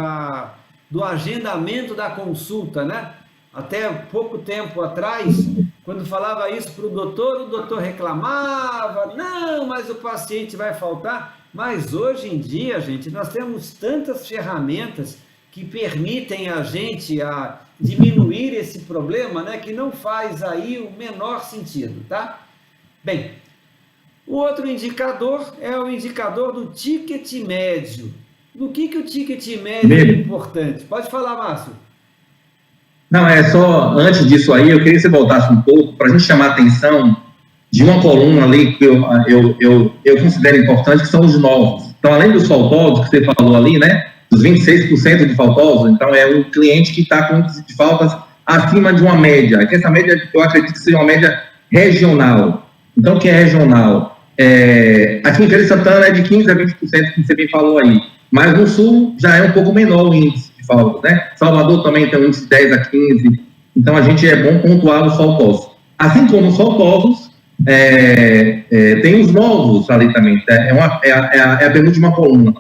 do agendamento da consulta, né? Até pouco tempo atrás, quando falava isso para o doutor reclamava, não, mas o paciente vai faltar. Mas hoje em dia, gente, nós temos tantas ferramentas que permitem a gente a diminuir esse problema, né? Que não faz aí o menor sentido, tá? Bem, o outro indicador é o indicador do ticket médio. No que o ticket médio é importante? Pode falar, Márcio. Não, é só, antes disso aí, eu queria que você voltasse um pouco para a gente chamar a atenção de uma coluna ali que eu considero importante, que são os novos. Então, além dos faltosos que você falou ali, né, dos 26% de faltosos, então é um cliente que está com índice de faltas acima de uma média, que essa média, eu acredito que seja uma média regional. Então, que é regional? Aqui em Feira de Santana é de 15% a 20%, como você bem falou aí. Mas no Sul já é um pouco menor o índice de faltas, né? Salvador também tem um índice de 10% a 15%. Então, a gente é bom pontuar os faltosos. Assim como os faltosos, tem os novos ali também. É a penúltima coluna.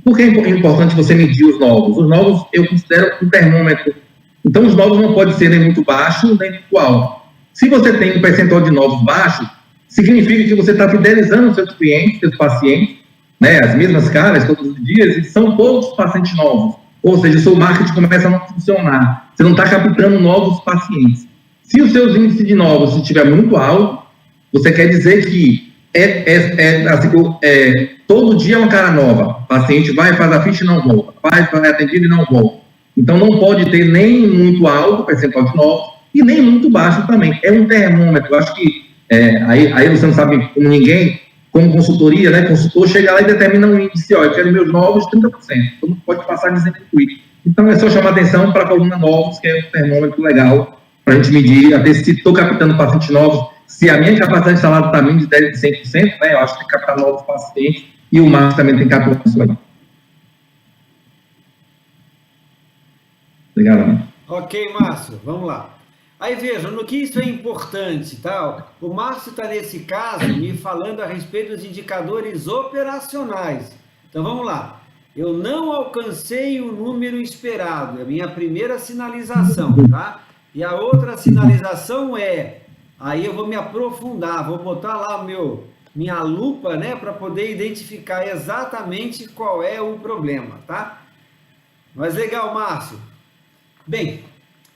Por que é importante você medir os novos? Os novos eu considero um termômetro. Então, os novos não podem ser nem muito baixo, nem muito alto. Se você tem um percentual de novos baixo, significa que você está fidelizando seus clientes, seus pacientes, né, as mesmas caras todos os dias, e são poucos pacientes novos. Ou seja, o seu marketing começa a não funcionar. Você não está captando novos pacientes. Se os seus índices de novos estiver muito alto, você quer dizer que todo dia é uma cara nova. O paciente vai, faz a ficha e não volta. Vai atendido e não volta. Então, não pode ter nem muito alto o percentual de novos e nem muito baixo também. É um termômetro. Eu acho que aí você não sabe como ninguém, como consultoria, né? Consultor chega lá e determina um índice, eu quero meus novos 30%. Então não pode passar de 150%. Então é só chamar atenção para a coluna novos, que é um termômetro legal para a gente medir, até se estou captando pacientes novos, se a minha capacidade de salário está menos de 10% de 100%, né? Eu acho que tem que captar novos pacientes e o Marcos também tem que captar isso aí. Obrigado, né? Ok, Márcio, vamos lá. Aí vejam, no que isso é importante, tá? O Márcio está nesse caso me falando a respeito dos indicadores operacionais. Então vamos lá. Eu não alcancei o número esperado, é a minha primeira sinalização, tá? E a outra sinalização aí eu vou me aprofundar, vou botar lá minha lupa, né, para poder identificar exatamente qual é o problema, tá? Mas legal, Márcio. Bem,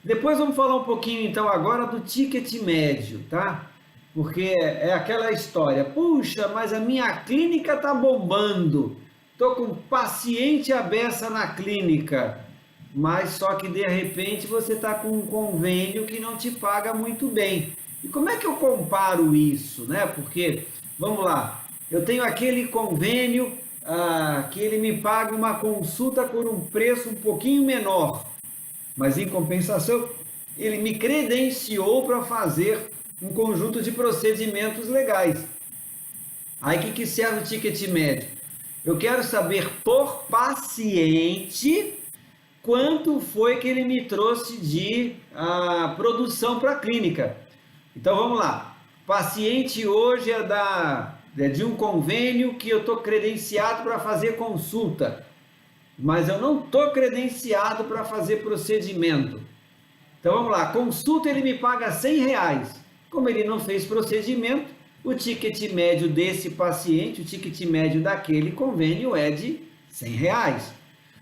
depois vamos falar um pouquinho, então, agora do ticket médio, tá? Porque é aquela história, puxa, mas a minha clínica tá bombando, tô com paciente à beça na clínica, mas só que, de repente, você tá com um convênio que não te paga muito bem. E como é que eu comparo isso, né? Porque, vamos lá, eu tenho aquele convênio que ele me paga uma consulta por um preço um pouquinho menor, mas em compensação, ele me credenciou para fazer um conjunto de procedimentos legais. Aí o que serve o ticket médio? Eu quero saber por paciente quanto foi que ele me trouxe de produção para a clínica. Então vamos lá. Paciente hoje é de um convênio que eu estou credenciado para fazer consulta, mas eu não estou credenciado para fazer procedimento. Então vamos lá, consulta ele me paga R$100. Como ele não fez procedimento, o ticket médio desse paciente, o ticket médio daquele convênio é de R$100.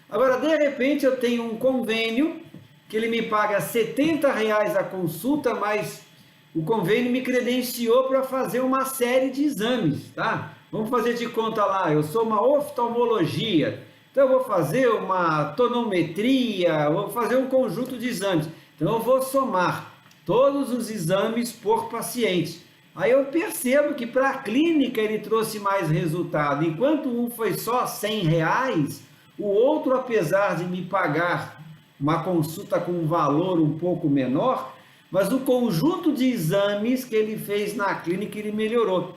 Agora, de repente, eu tenho um convênio que ele me paga R$70 a consulta, mas o convênio me credenciou para fazer uma série de exames, tá? Vamos fazer de conta lá, eu sou uma oftalmologia, então eu vou fazer uma tonometria, vou fazer um conjunto de exames. Então eu vou somar todos os exames por paciente. Aí eu percebo que para a clínica ele trouxe mais resultado. Enquanto um foi só R$100, o outro, apesar de me pagar uma consulta com um valor um pouco menor, mas o conjunto de exames que ele fez na clínica ele melhorou.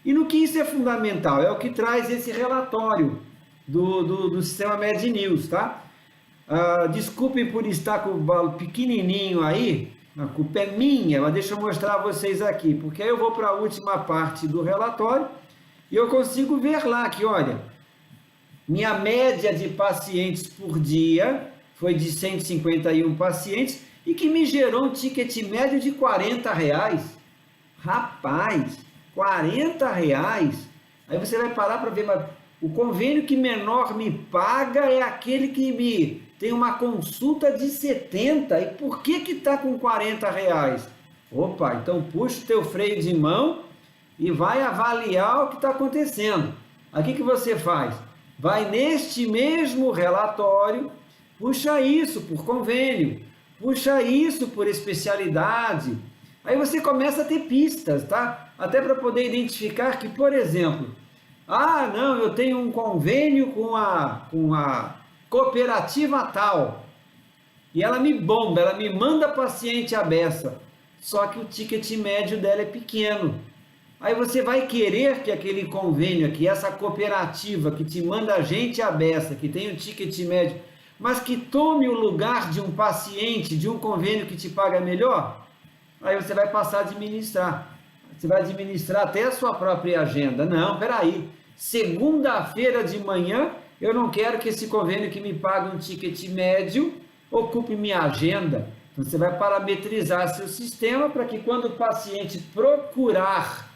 E no que isso é fundamental? É o que traz esse relatório do sistema MedNews, tá? Desculpem por estar com o balo pequenininho aí, a culpa é minha, mas deixa eu mostrar a vocês aqui, porque aí eu vou para a última parte do relatório e eu consigo ver lá que, olha, minha média de pacientes por dia foi de 151 pacientes e que me gerou um ticket médio de R$40. Rapaz, R$40? Aí você vai parar para ver, mas o convênio que menor me paga é aquele que me tem uma consulta de 70, e por que está com R$40? Opa, então puxa o teu freio de mão e vai avaliar o que está acontecendo. Aí o que você faz? Vai neste mesmo relatório, puxa isso por convênio, puxa isso por especialidade. Aí você começa a ter pistas, tá? Até para poder identificar que, por exemplo, não, eu tenho um convênio com a cooperativa tal, e ela me bomba, ela me manda paciente à beça, só que o ticket médio dela é pequeno. Aí você vai querer que aquele convênio aqui, essa cooperativa que te manda gente à beça, que tem um ticket médio, mas que tome o lugar de um paciente, de um convênio que te paga melhor, aí você vai passar a administrar. Você vai administrar até a sua própria agenda. Não, peraí, segunda-feira de manhã, eu não quero que esse convênio que me paga um ticket médio ocupe minha agenda. Então, você vai parametrizar seu sistema para que quando o paciente procurar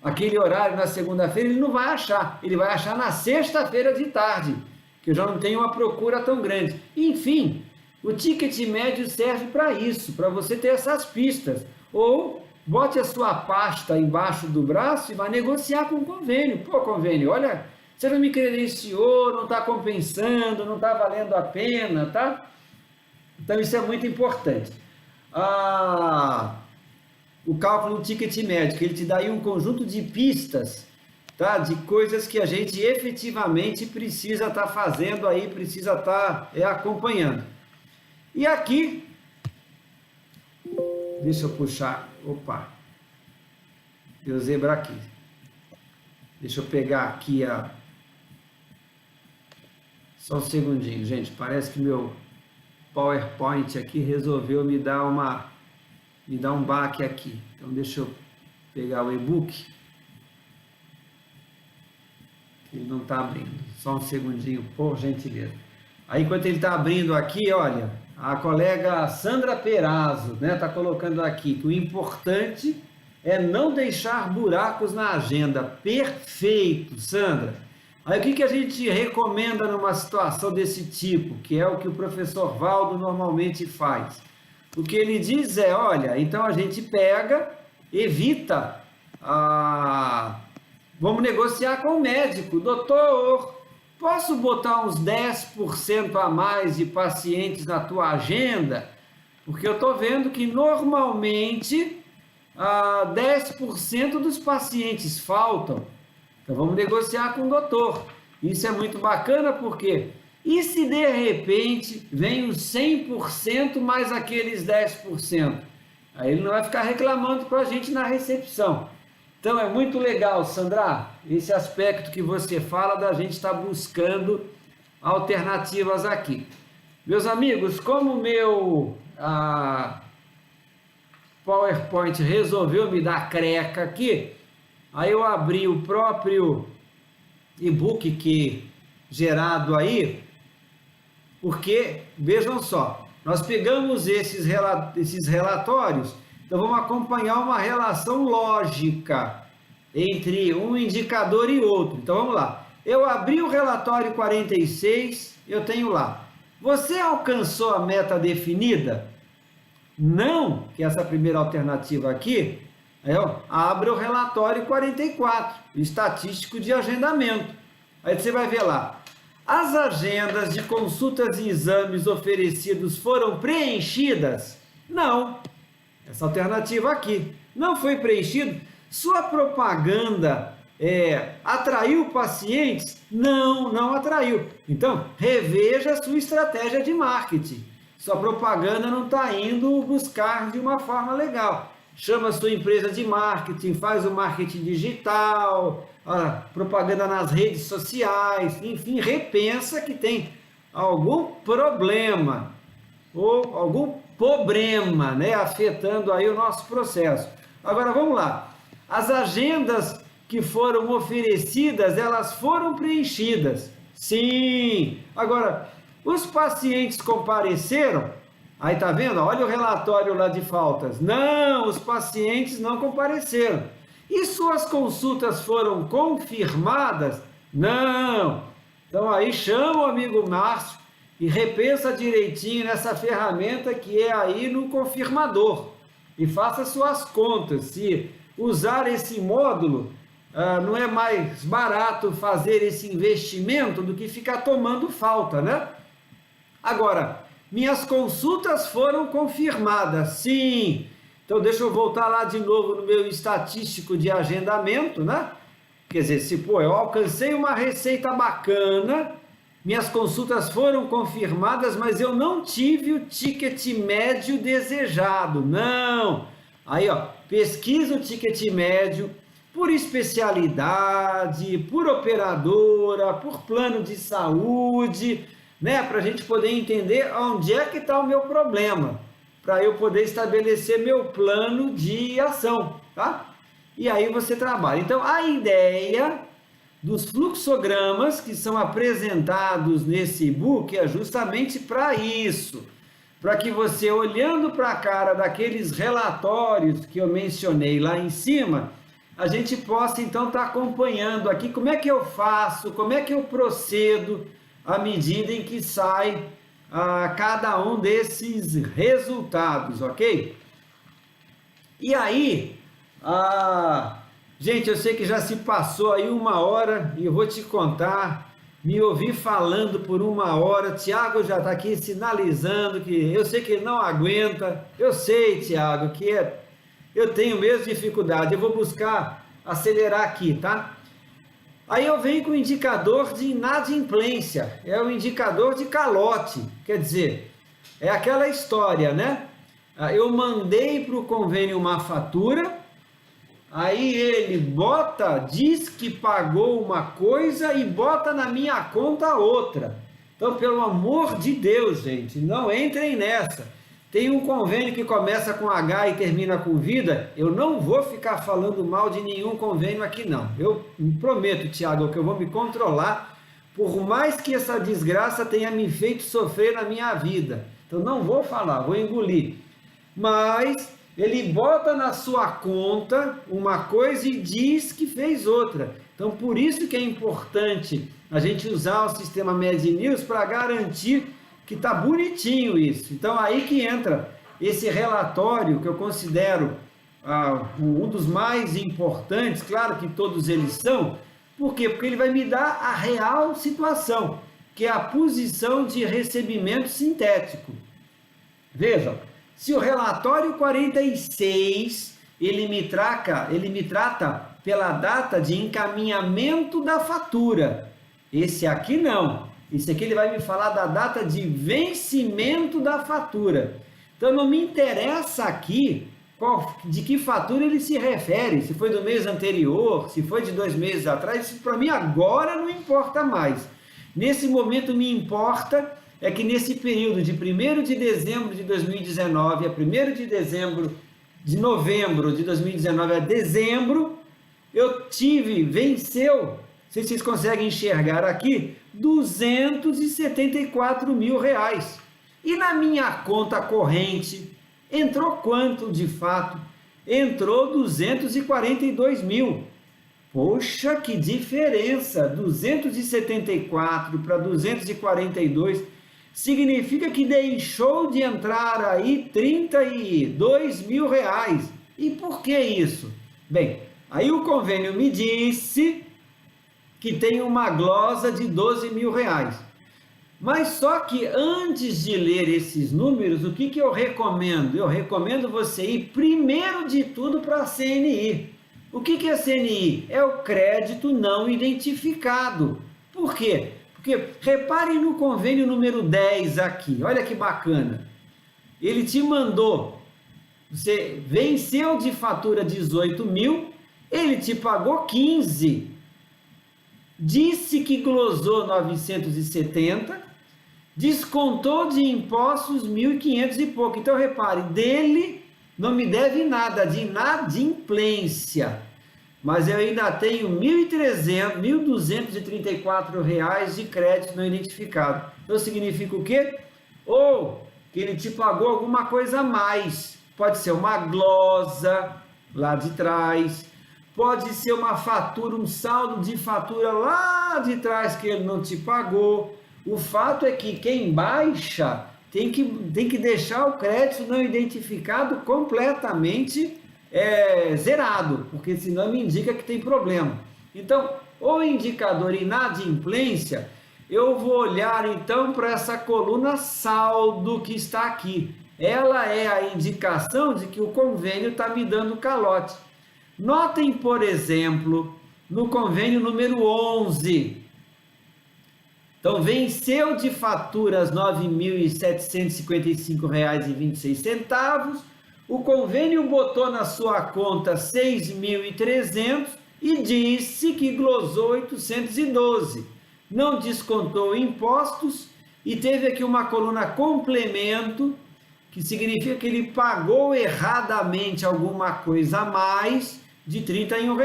aquele horário na segunda-feira, ele não vai achar. Ele vai achar na sexta-feira de tarde, que eu já não tenho uma procura tão grande. Enfim, o ticket médio serve para isso, para você ter essas pistas. Ou bote a sua pasta embaixo do braço e vai negociar com o convênio. Pô, convênio, olha, você não me credenciou, não está compensando, não está valendo a pena, tá? Então isso é muito importante. O cálculo do ticket médio, que ele te dá aí um conjunto de pistas, tá? De coisas que a gente efetivamente precisa estar fazendo aí, precisa estar acompanhando. E aqui, deixa eu puxar, opa, deu zebra aqui. Deixa eu pegar aqui só um segundinho, gente, parece que meu PowerPoint aqui resolveu me dar um baque aqui. Então deixa eu pegar o e-book. Ele não está abrindo. Só um segundinho, por gentileza. Aí enquanto ele está abrindo aqui, olha, a colega Sandra Perazzo, né, está colocando aqui que o importante é não deixar buracos na agenda. Perfeito, Sandra. Aí o que a gente recomenda numa situação desse tipo, que é o que o professor Valdo normalmente faz? O que ele diz é, olha, então a gente pega, evita, vamos negociar com o médico. Doutor, posso botar uns 10% a mais de pacientes na tua agenda? Porque eu estou vendo que normalmente 10% dos pacientes faltam. Então vamos negociar com o doutor. Isso é muito bacana porque... E se de repente vem os 100% mais aqueles 10%? Aí ele não vai ficar reclamando com a gente na recepção. Então é muito legal, Sandra, esse aspecto que você fala da gente estar buscando alternativas aqui. Meus amigos, como o meu PowerPoint resolveu me dar creca aqui, aí eu abri o próprio e-book que gerado aí, Porque, vejam só, nós pegamos esses relatórios, então vamos acompanhar uma relação lógica entre um indicador e outro. Então vamos lá. Eu abri o relatório 46, eu tenho lá. Você alcançou a meta definida? Não, que é essa primeira alternativa aqui. Eu abro o relatório 44, o estatístico de agendamento. Aí você vai ver lá. As agendas de consultas e exames oferecidos foram preenchidas? Não. Essa alternativa aqui. Não foi preenchido? Sua propaganda atraiu pacientes? Não, não atraiu. Então, reveja a sua estratégia de marketing. Sua propaganda não está indo buscar de uma forma legal. Chama a sua empresa de marketing, faz o marketing digital, a propaganda nas redes sociais, enfim, repensa que tem algum problema ou algum problema, né, afetando aí o nosso processo. Agora vamos lá. As agendas que foram oferecidas, elas foram preenchidas. Sim. Agora, os pacientes compareceram? Aí tá vendo? Olha o relatório lá de faltas. Não, os pacientes não compareceram. E suas consultas foram confirmadas? Não. Então aí chama o amigo Márcio e repensa direitinho nessa ferramenta que é aí no confirmador. E faça suas contas. Se usar esse módulo, não é mais barato fazer esse investimento do que ficar tomando falta, né? Agora, minhas consultas foram confirmadas, sim. Então, deixa eu voltar lá de novo no meu estatístico de agendamento, né? Quer dizer, se eu alcancei uma receita bacana, minhas consultas foram confirmadas, mas eu não tive o ticket médio desejado, não. Aí, pesquisa o ticket médio por especialidade, por operadora, por plano de saúde, né, para a gente poder entender onde é que está o meu problema, para eu poder estabelecer meu plano de ação, tá? E aí você trabalha. Então, a ideia dos fluxogramas que são apresentados nesse e-book é justamente para isso, para que você, olhando para a cara daqueles relatórios que eu mencionei lá em cima, a gente possa então estar acompanhando aqui como é que eu faço, como é que eu procedo à medida em que sai cada um desses resultados, ok? E aí, gente, eu sei que já se passou aí 1 hora e eu vou te contar, me ouvi falando por 1 hora, Tiago já está aqui sinalizando que eu sei que ele não aguenta, eu sei, Tiago, que eu tenho mesmo dificuldade, eu vou buscar acelerar aqui, tá? Aí eu venho com o indicador de inadimplência, é o indicador de calote, quer dizer, é aquela história, né? Eu mandei para o convênio uma fatura, aí ele diz que pagou uma coisa e bota na minha conta outra. Então, pelo amor de Deus, gente, não entrem nessa. Tem um convênio que começa com H e termina com vida, eu não vou ficar falando mal de nenhum convênio aqui não. Eu prometo, Tiago, que eu vou me controlar, por mais que essa desgraça tenha me feito sofrer na minha vida. Então não vou falar, vou engolir. Mas ele bota na sua conta uma coisa e diz que fez outra. Então por isso que é importante a gente usar o sistema MedNews para garantir que está bonitinho isso. Então aí que entra esse relatório que eu considero um dos mais importantes, claro que todos eles são. Por quê? Porque ele vai me dar a real situação, que é a posição de recebimento sintético. Vejam, se o relatório 46, ele me trata pela data de encaminhamento da fatura. Esse aqui não. Esse aqui ele vai me falar da data de vencimento da fatura. Então não me interessa aqui de que fatura ele se refere, se foi do mês anterior, se foi de 2 meses atrás, isso para mim agora não importa mais. Nesse momento me importa é que nesse período de 1º de dezembro de 2019 a 1º de novembro de 2019 a dezembro, venceu sei se vocês conseguem enxergar aqui, R$274 mil. E na minha conta corrente, entrou quanto de fato? Entrou 242 mil. Poxa, que diferença! 274 para 242 significa que deixou de entrar aí R$32 mil. E por que isso? Bem, aí o convênio me disse que tem uma glosa de R$12 mil. Mas só que antes de ler esses números, o que eu recomendo? Eu recomendo você ir primeiro de tudo para a CNI. O que é CNI? É o crédito não identificado. Por quê? Porque reparem no convênio número 10 aqui, olha que bacana. Ele te mandou, você venceu de fatura 18 mil, ele te pagou 15, disse que glosou 970, descontou de impostos 1.500 e pouco. Então repare, dele não me deve nada, de inadimplência, mas eu ainda tenho R$1.300, R$1.234 de crédito não identificado. Então significa o quê? Ou que ele te pagou alguma coisa a mais, pode ser uma glosa lá de trás, pode ser uma fatura, um saldo de fatura lá de trás que ele não te pagou. O fato é que quem baixa tem que deixar o crédito não identificado completamente zerado, porque senão me indica que tem problema. Então, o indicador inadimplência, eu vou olhar então para essa coluna saldo que está aqui. Ela é a indicação de que o convênio está me dando calote. Notem, por exemplo, no convênio número 11. Então, venceu de faturas R$ 9.755,26. O convênio botou na sua conta 6.300 e disse que glosou 812. Não descontou impostos e teve aqui uma coluna complemento, que significa que ele pagou erradamente alguma coisa a mais de R$ 31.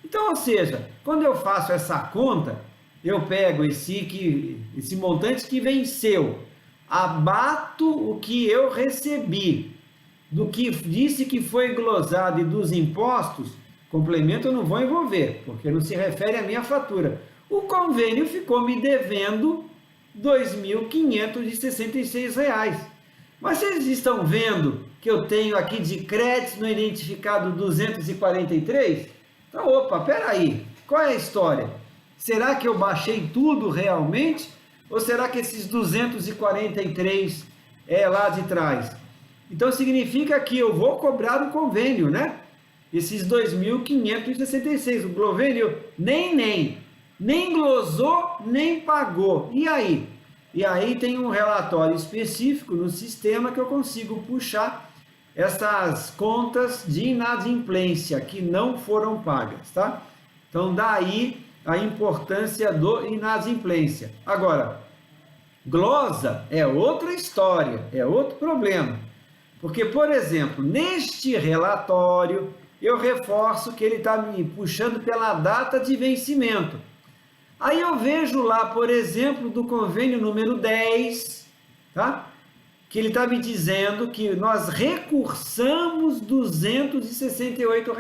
Então, ou seja, quando eu faço essa conta, eu pego esse montante que venceu, abato o que eu recebi, do que disse que foi glosado e dos impostos, complemento eu não vou envolver, porque não se refere à minha fatura. O convênio ficou me devendo R$ 2.566. Mas vocês estão vendo que eu tenho aqui de crédito não identificado 243? Então, opa, peraí, qual é a história? Será que eu baixei tudo realmente? Ou será que esses 243 é lá de trás? Então significa que eu vou cobrar o convênio, né? Esses 2.566. O convênio nem glosou, nem pagou. E aí? E aí tem um relatório específico no sistema que eu consigo puxar essas contas de inadimplência que não foram pagas, tá? Então daí a importância do inadimplência. Agora, glosa é outra história, é outro problema. Porque, por exemplo, neste relatório, eu reforço que ele está me puxando pela data de vencimento. Aí eu vejo lá, por exemplo, do convênio número 10, tá? Que ele está me dizendo que nós recursamos R$ 268.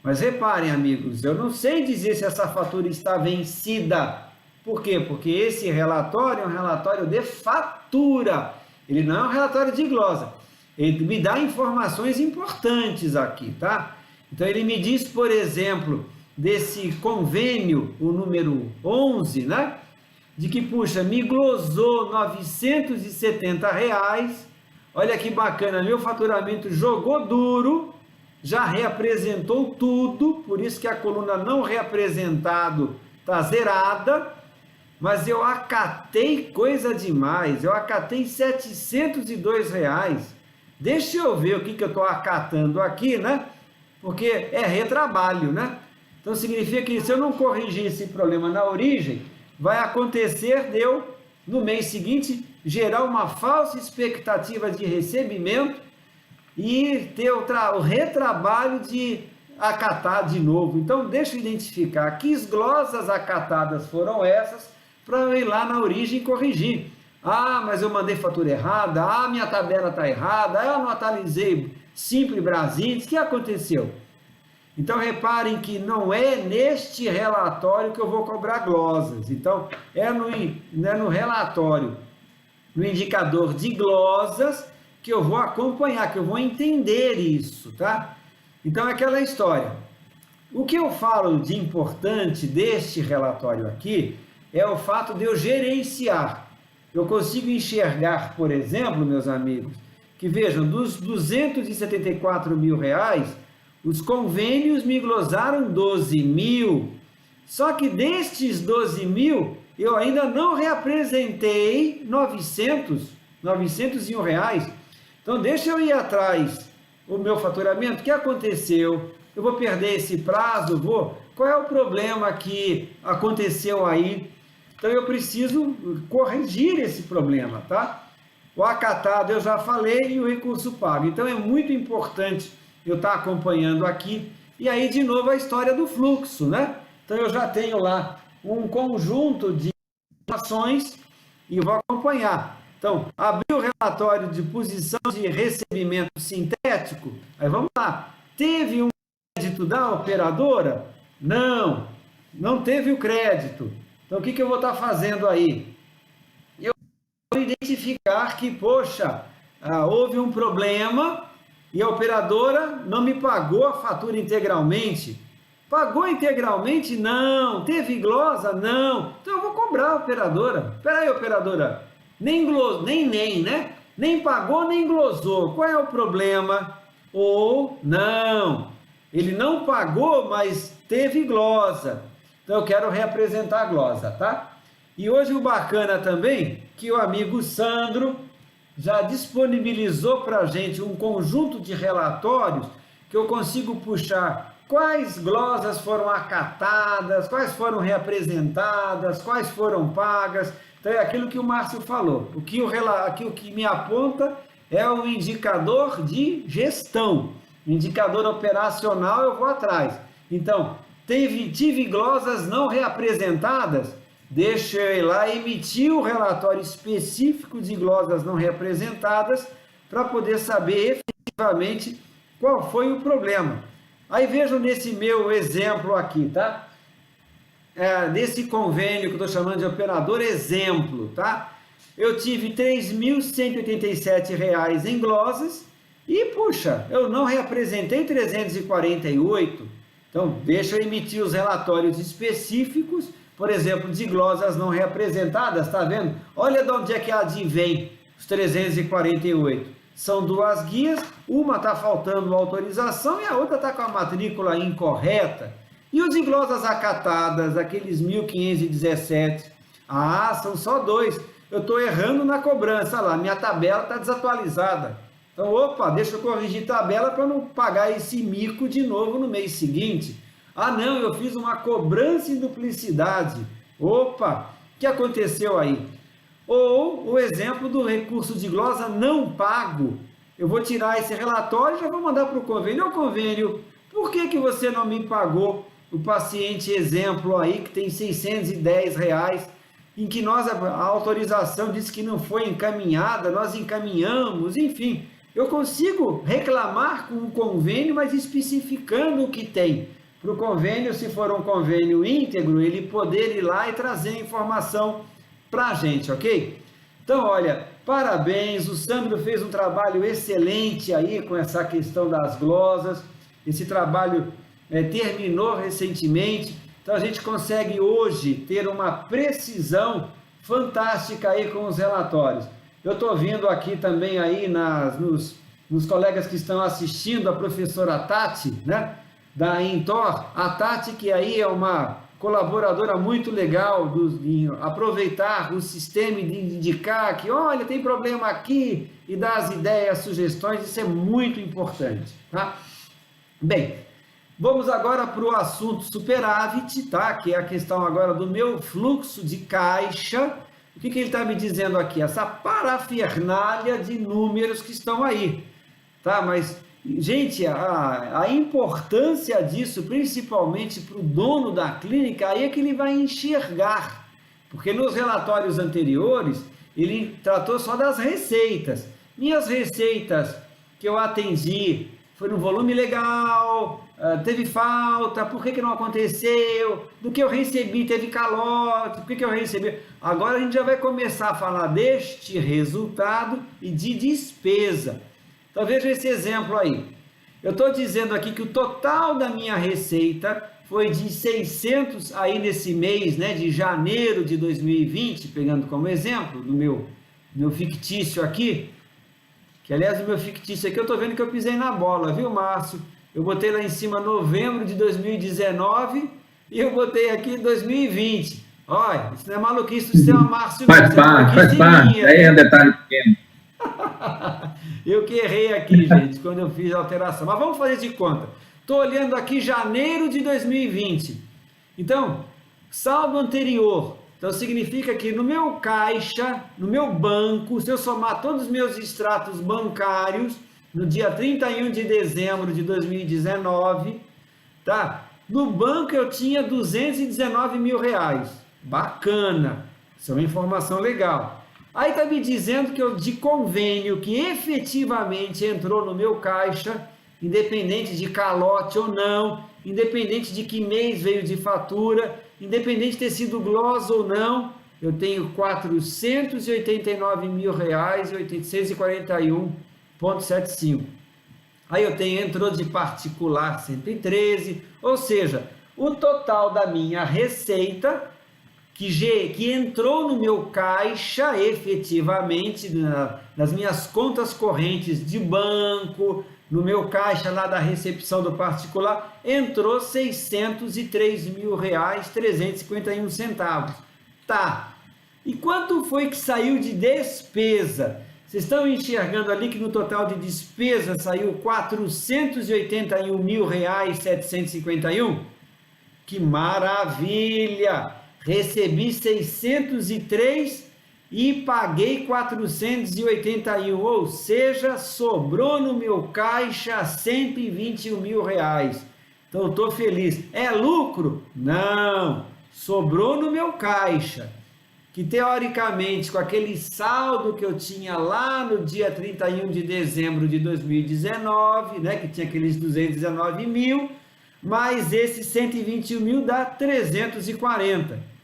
Mas reparem, amigos, eu não sei dizer se essa fatura está vencida. Por quê? Porque esse relatório é um relatório de fatura. Ele não é um relatório de glosa. Ele me dá informações importantes aqui, tá? Então ele me diz, por exemplo, desse convênio, o número 11, né? De que, puxa, me glosou R$ 970. Olha que bacana, meu faturamento jogou duro, já reapresentou tudo, por isso que a coluna não reapresentado está zerada, mas eu acatei coisa demais, eu acatei R$ 702. Deixa eu ver o que eu estou acatando aqui, né? Porque é retrabalho, né? Então significa que se eu não corrigir esse problema na origem, vai acontecer de eu, no mês seguinte, gerar uma falsa expectativa de recebimento e ter o retrabalho de acatar de novo. Então, deixa eu identificar que glosas acatadas foram essas para eu ir lá na origem e corrigir. Ah, mas eu mandei fatura errada. Ah, minha tabela está errada. Eu não atualizei Simples Brasil. O que aconteceu? Então, reparem que não é neste relatório que eu vou cobrar glosas. Então, é no relatório, no indicador de glosas, que eu vou acompanhar, que eu vou entender isso, tá? Então, é aquela história. O que eu falo de importante deste relatório aqui é o fato de eu gerenciar. Eu consigo enxergar, por exemplo, meus amigos, que vejam, dos 274 mil reais, os convênios me glosaram 12 mil. Só que destes 12 mil, eu ainda não reapresentei 901 reais. Então, deixa eu ir atrás o meu faturamento. O que aconteceu? Eu vou perder esse prazo? Qual é o problema que aconteceu aí? Então, eu preciso corrigir esse problema, tá? O acatado eu já falei e o recurso pago. Então, é muito importante eu estar acompanhando aqui. E aí, de novo, a história do fluxo, né? Então, eu já tenho lá um conjunto de ações e vou acompanhar. Então, abri o relatório de posição de recebimento sintético. Aí, vamos lá. Teve um crédito da operadora? Não, não teve o crédito. Então, o que eu vou estar fazendo aí? Eu vou identificar que, poxa, houve um problema e a operadora não me pagou a fatura integralmente. Pagou integralmente? Não. Teve glosa? Não. Então, eu vou cobrar a operadora. Espera aí, operadora. Nem pagou, nem glosou. Qual é o problema? Ou não. Ele não pagou, mas teve glosa. Então, eu quero reapresentar a glosa, tá? E hoje o bacana também, que o amigo Sandro já disponibilizou para a gente um conjunto de relatórios que eu consigo puxar quais glosas foram acatadas, quais foram reapresentadas, quais foram pagas. Então, é aquilo que o Márcio falou. O que me aponta é o indicador de gestão. O indicador operacional eu vou atrás. Então, tive glosas não reapresentadas, deixa eu ir lá e emitir o relatório específico de glosas não reapresentadas para poder saber efetivamente qual foi o problema. Aí vejam nesse meu exemplo aqui, tá? Desse convênio que eu estou chamando de operador exemplo, tá? Eu tive R$ 3.187 em glosas e, puxa, eu não reapresentei 348. Então, deixa eu emitir os relatórios específicos, por exemplo, de glosas não reapresentadas, tá vendo? Olha de onde é que advém os 348. São duas guias, uma está faltando autorização e a outra está com a matrícula incorreta. E os de glosas acatadas, aqueles 1.517? São só dois. Eu estou errando na cobrança lá, minha tabela está desatualizada. Então, deixa eu corrigir tabela para não pagar esse mico de novo no mês seguinte. Não, eu fiz uma cobrança em duplicidade. O que aconteceu aí? Ou o exemplo do recurso de glosa não pago. Eu vou tirar esse relatório e já vou mandar para o convênio. Convênio, por que você não me pagou o paciente exemplo aí que tem R$ 610, em que a autorização disse que não foi encaminhada, nós encaminhamos, enfim. Eu consigo reclamar com o convênio, mas especificando o que tem. Para o convênio, se for um convênio íntegro, ele poder ir lá e trazer a informação para a gente, ok? Então, olha, parabéns, o Sandro fez um trabalho excelente aí com essa questão das glosas, esse trabalho terminou recentemente, então a gente consegue hoje ter uma precisão fantástica aí com os relatórios. Eu estou vendo aqui também aí nos colegas que estão assistindo, a professora Tati, né, da Intor, a Tati que aí é uma colaboradora muito legal de aproveitar o sistema e de indicar que, olha, tem problema aqui e dar as ideias, sugestões, isso é muito importante, tá? Bem, vamos agora para o assunto superávit, tá? Que é a questão agora do meu fluxo de caixa. O que ele está me dizendo aqui? Essa parafernália de números que estão aí, tá? Mas Gente, a importância disso, principalmente para o dono da clínica, aí é que ele vai enxergar, porque nos relatórios anteriores ele tratou só das receitas. Minhas receitas que eu atendi foi no volume legal, teve falta, por que não aconteceu, do que eu recebi, teve calote, por que eu recebi. Agora a gente já vai começar a falar deste resultado e de despesa. Então veja esse exemplo aí. Eu estou dizendo aqui que o total da minha receita foi de 600 aí nesse mês, né, de janeiro de 2020, pegando como exemplo do meu fictício aqui, que aliás o meu fictício aqui eu estou vendo que eu pisei na bola, viu, Márcio? Eu botei lá em cima novembro de 2019 e eu botei aqui 2020. Olha, isso não é maluquice do sistema, Márcio. Faz parte. Aí é um detalhe pequeno. Eu que errei aqui, gente, quando eu fiz a alteração. Mas vamos fazer de conta. Estou olhando aqui janeiro de 2020. Então, saldo anterior. Então, significa que no meu caixa, no meu banco, se eu somar todos os meus extratos bancários, no dia 31 de dezembro de 2019, tá? No banco eu tinha 219 mil reais. Bacana. Isso é uma informação legal. Aí está me dizendo que eu, de convênio que efetivamente entrou no meu caixa, independente de calote ou não, independente de que mês veio de fatura, independente de ter sido glosa ou não, eu tenho R$ 489.841,75. Aí eu tenho, entrou de particular 113, ou seja, o total da minha receita que entrou no meu caixa efetivamente, nas minhas contas correntes de banco, no meu caixa lá da recepção do particular, entrou R$ 603.351. Tá. E quanto foi que saiu de despesa? Vocês estão enxergando ali que no total de despesa saiu R$ 481.751? Que maravilha! Recebi 603 e paguei 481, ou seja, sobrou no meu caixa 121 mil reais. Então eu estou feliz. É lucro? Não, sobrou no meu caixa, que teoricamente com aquele saldo que eu tinha lá no dia 31 de dezembro de 2019, né, que tinha aqueles 219 mil, mais esses 121 mil dá 340.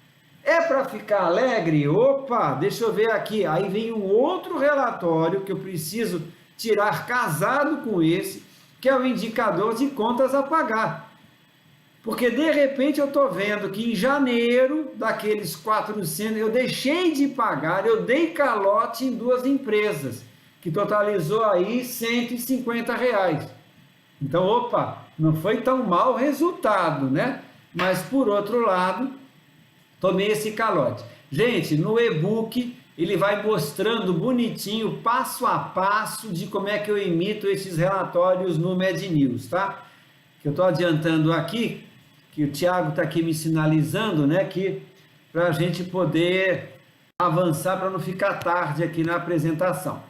É para ficar alegre? Opa, deixa eu ver aqui. Aí vem um outro relatório que eu preciso tirar casado com esse, que é o indicador de contas a pagar. Porque de repente eu estou vendo que em janeiro, daqueles 400, eu deixei de pagar, eu dei calote em duas empresas, que totalizou aí R$ 150. Então, opa, não foi tão mau o resultado, né? Mas por outro lado, tomei esse calote. Gente, no e-book ele vai mostrando bonitinho, passo a passo, de como é que eu emito esses relatórios no Med News, tá? Que eu estou adiantando aqui, que o Thiago está aqui me sinalizando, né? Que para a gente poder avançar, para não ficar tarde aqui na apresentação.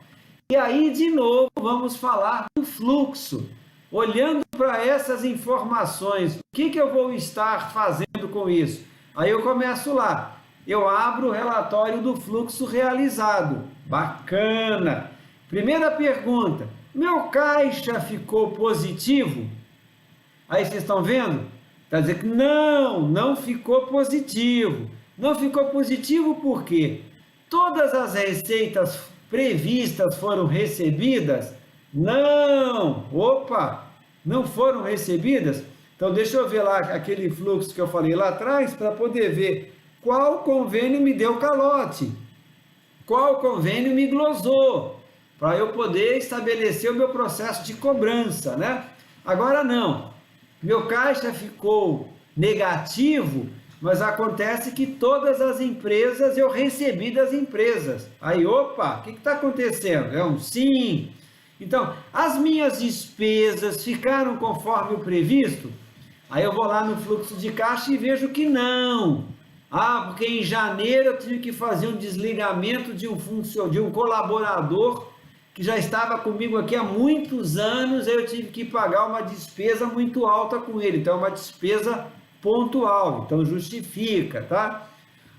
E aí, de novo, vamos falar do fluxo. Olhando para essas informações, o que eu vou estar fazendo com isso? Aí eu começo lá, eu abro o relatório do fluxo realizado. Bacana! Primeira pergunta, meu caixa ficou positivo? Aí vocês estão vendo? Está dizendo que não ficou positivo. Não ficou positivo por quê? Todas as receitas previstas foram recebidas? Não! Opa! Não foram recebidas? Então, deixa eu ver lá aquele fluxo que eu falei lá atrás, para poder ver qual convênio me deu calote, qual convênio me glosou, para eu poder estabelecer o meu processo de cobrança, né? Agora não, meu caixa ficou negativo, mas acontece que todas as empresas eu recebi das empresas. Aí, opa, o que está acontecendo? É um sim. Então, as minhas despesas ficaram conforme o previsto? Aí eu vou lá no fluxo de caixa e vejo que não. Ah, porque em janeiro eu tive que fazer um desligamento de um colaborador que já estava comigo aqui há muitos anos, eu tive que pagar uma despesa muito alta com ele, então é uma despesa pontual, então justifica, tá?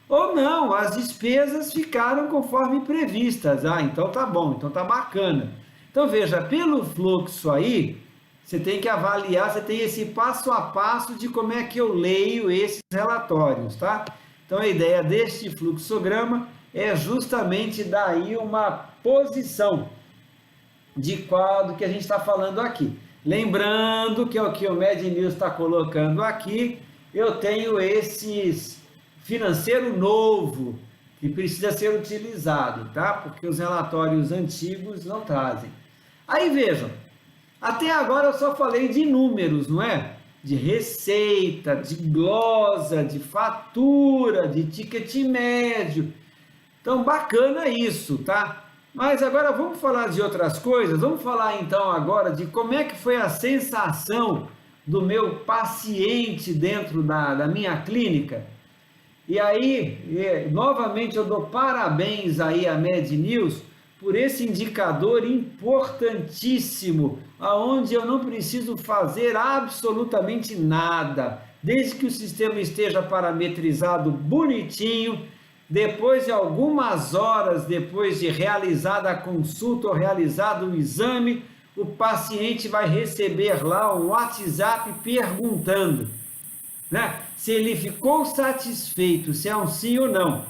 Ou não, as despesas ficaram conforme previstas, então tá bom, então tá bacana. Então veja, pelo fluxo aí, você tem que avaliar, você tem esse passo a passo de como é que eu leio esses relatórios, tá? Então a ideia deste fluxograma é justamente dar aí uma posição de qual que a gente está falando aqui. Lembrando que é o que o Med News está colocando aqui, eu tenho esses financeiro novo que precisa ser utilizado, tá? Porque os relatórios antigos não trazem. Aí vejam, até agora eu só falei de números, não é? De receita, de glosa, de fatura, de ticket médio. Então, bacana isso, tá? Mas agora vamos falar de outras coisas. Vamos falar então agora de como é que foi a sensação do meu paciente dentro da minha clínica. E aí, novamente eu dou parabéns aí à Med News por esse indicador importantíssimo, aonde eu não preciso fazer absolutamente nada, desde que o sistema esteja parametrizado bonitinho. Depois de algumas horas, depois de realizada a consulta ou realizado o exame, o paciente vai receber lá um WhatsApp perguntando, né, se ele ficou satisfeito, se é um sim ou não.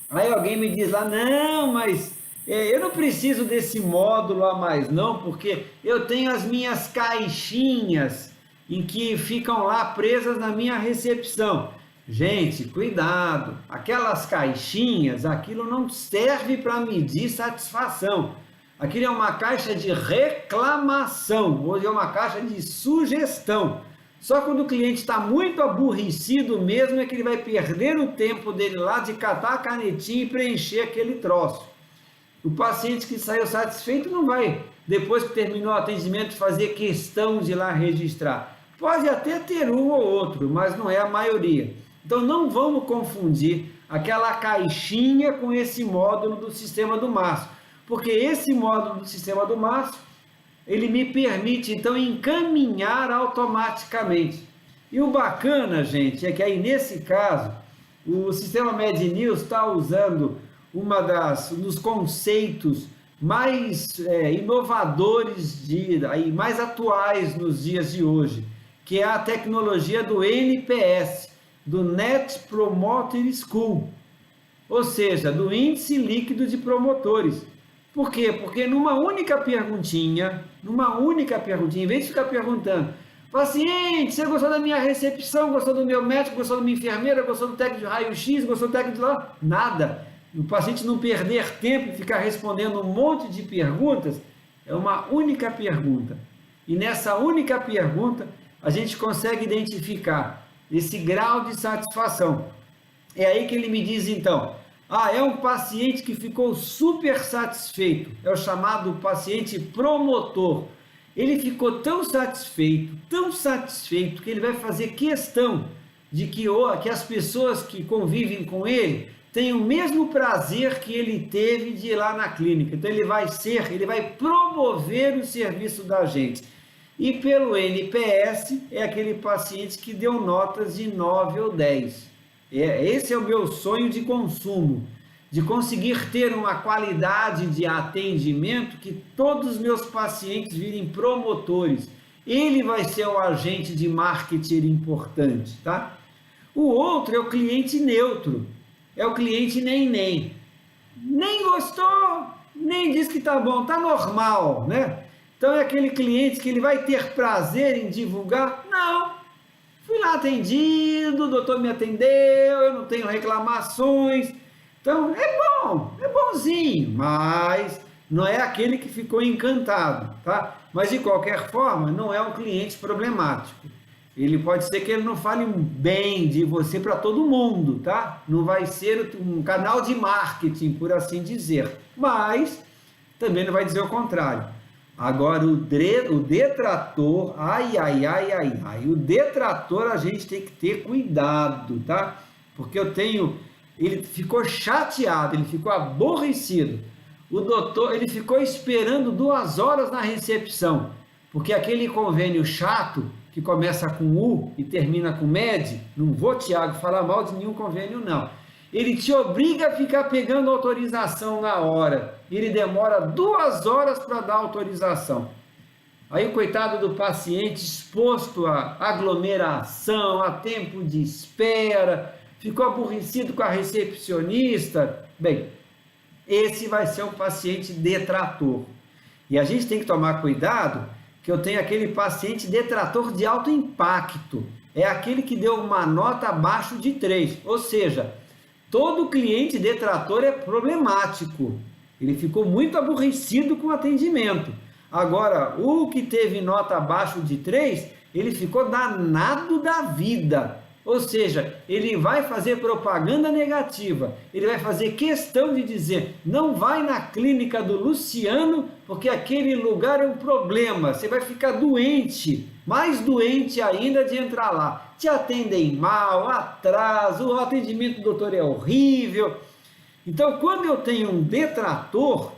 Aí alguém me diz lá, não, mas eu não preciso desse módulo a mais não, porque eu tenho as minhas caixinhas em que ficam lá presas na minha recepção. Gente, cuidado, aquelas caixinhas, aquilo não serve para medir satisfação. Aquilo é uma caixa de reclamação, ou é uma caixa de sugestão. Só quando o cliente está muito aborrecido mesmo é que ele vai perder o tempo dele lá de catar a canetinha e preencher aquele troço. O paciente que saiu satisfeito não vai, depois que terminou o atendimento, fazer questão de ir lá registrar. Pode até ter um ou outro, mas não é a maioria. Então não vamos confundir aquela caixinha com esse módulo do sistema do Márcio, porque esse módulo do sistema do Márcio, ele me permite então encaminhar automaticamente. E o bacana, gente, é que aí nesse caso, o sistema Med News está usando um dos conceitos mais inovadores, mais atuais nos dias de hoje, que é a tecnologia do NPS, do Net Promoter Score, ou seja, do índice líquido de promotores. Por quê? Porque numa única perguntinha, em vez de ficar perguntando, paciente, você gostou da minha recepção, gostou do meu médico, gostou da minha enfermeira, gostou do técnico de raio-x, gostou do técnico de lá? Nada. O paciente não perder tempo e ficar respondendo um monte de perguntas, é uma única pergunta. E nessa única pergunta, a gente consegue identificar esse grau de satisfação. É aí que ele me diz então, é um paciente que ficou super satisfeito, é o chamado paciente promotor. Ele ficou tão satisfeito, que ele vai fazer questão de que as pessoas que convivem com ele tenham o mesmo prazer que ele teve de ir lá na clínica. Então ele vai promover o serviço da gente. E pelo NPS, é aquele paciente que deu notas de 9 ou 10. Esse é o meu sonho de consumo, de conseguir ter uma qualidade de atendimento que todos os meus pacientes virem promotores. Ele vai ser o agente de marketing importante, tá? O outro é o cliente neutro, é o cliente nem gostou, nem disse que tá bom, tá normal, né? Então é aquele cliente que ele vai ter prazer em divulgar? Não, fui lá atendido, o doutor me atendeu, eu não tenho reclamações. Então é bonzinho, mas não é aquele que ficou encantado, tá? Mas de qualquer forma, não é um cliente problemático. Ele pode ser que ele não fale bem de você para todo mundo, tá? Não vai ser um canal de marketing, por assim dizer, mas também não vai dizer o contrário. Agora, o detrator, o detrator a gente tem que ter cuidado, tá? Porque ele ficou chateado, ele ficou aborrecido. O doutor, ele ficou esperando 2 horas na recepção, porque aquele convênio chato, que começa com U e termina com MED, não vou, Tiago, falar mal de nenhum convênio, não. Ele te obriga a ficar pegando autorização na hora. Ele demora 2 horas para dar autorização. Aí o coitado do paciente exposto a aglomeração, a tempo de espera, ficou aborrecido com a recepcionista. Bem, esse vai ser um paciente detrator. E a gente tem que tomar cuidado, que eu tenho aquele paciente detrator de alto impacto. É aquele que deu uma nota abaixo de 3. Ou seja, todo cliente detrator é problemático. Ele ficou muito aborrecido com o atendimento. Agora, o que teve nota abaixo de 3, ele ficou danado da vida. Ou seja, ele vai fazer propaganda negativa, ele vai fazer questão de dizer, não vai na clínica do Luciano, porque aquele lugar é um problema, você vai ficar doente, mais doente ainda de entrar lá. Te atendem mal, atraso, o atendimento do doutor é horrível. Então, quando eu tenho um detrator,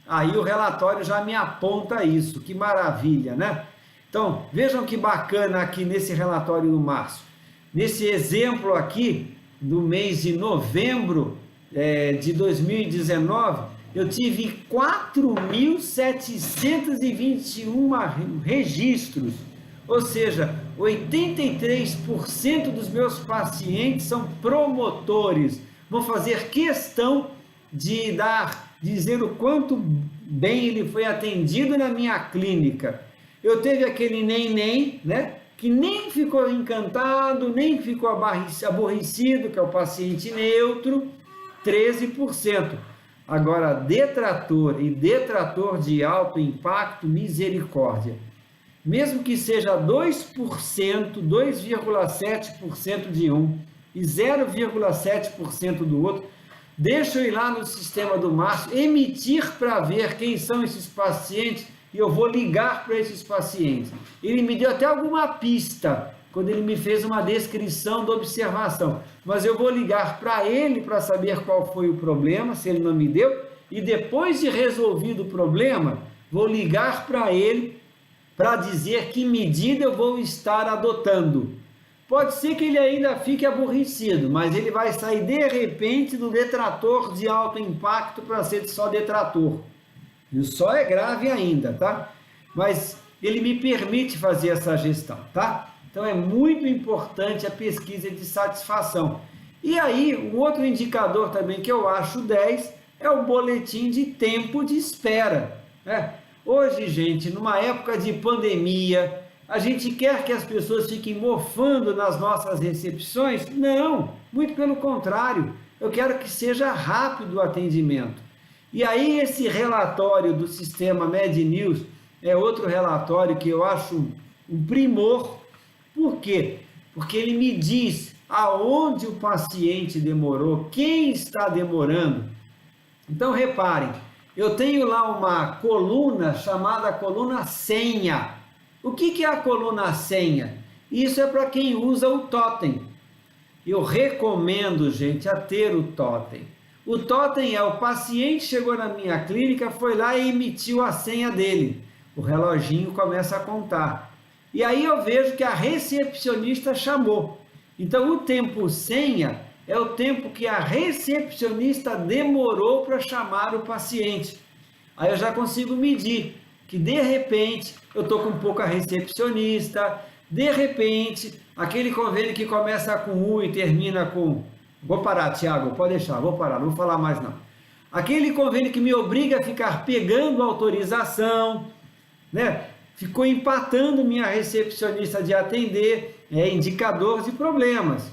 aí o relatório já me aponta isso, que maravilha, né? Então, vejam que bacana aqui nesse relatório do Márcio. Nesse exemplo aqui, do mês de novembro de 2019, eu tive 4.721 registros, ou seja, 83% dos meus pacientes são promotores. Vou fazer questão de dizer o quanto bem ele foi atendido na minha clínica. Eu teve aquele neném, né? Que nem ficou encantado, nem ficou aborrecido, que é o paciente neutro, 13%. Agora, detrator e detrator de alto impacto, misericórdia. Mesmo que seja 2%, 2,7% de um e 0,7% do outro, deixa eu ir lá no sistema do Márcio, emitir para ver quem são esses pacientes, e eu vou ligar para esses pacientes. Ele me deu até alguma pista, quando ele me fez uma descrição da observação, mas eu vou ligar para ele para saber qual foi o problema, se ele não me deu, e depois de resolvido o problema, vou ligar para ele para dizer que medida eu vou estar adotando. Pode ser que ele ainda fique aborrecido, mas ele vai sair de repente do detrator de alto impacto para ser só detrator. E o só é grave ainda, tá? Mas ele me permite fazer essa gestão, tá? Então é muito importante a pesquisa de satisfação. E aí, um outro indicador também que eu acho 10 é o boletim de tempo de espera, né? Hoje, gente, numa época de pandemia, a gente quer que as pessoas fiquem mofando nas nossas recepções? Não, muito pelo contrário, eu quero que seja rápido o atendimento. E aí esse relatório do sistema MedNews é outro relatório que eu acho um primor. Por quê? Porque ele me diz aonde o paciente demorou, quem está demorando. Então reparem, eu tenho lá uma coluna chamada coluna senha. O que é a coluna senha? Isso é para quem usa o totem. Eu recomendo, gente, a ter o totem. O totem é o paciente chegou na minha clínica, foi lá e emitiu a senha dele. O reloginho começa a contar. E aí eu vejo que a recepcionista chamou. Então o tempo senha é o tempo que a recepcionista demorou para chamar o paciente. Aí eu já consigo medir que de repente eu estou com pouca recepcionista, de repente aquele convênio que começa com U e termina com... Vou parar, Tiago, pode deixar, vou parar, não vou falar mais não. Aquele convênio que me obriga a ficar pegando autorização, né? Ficou empatando minha recepcionista de atender, indicador de problemas.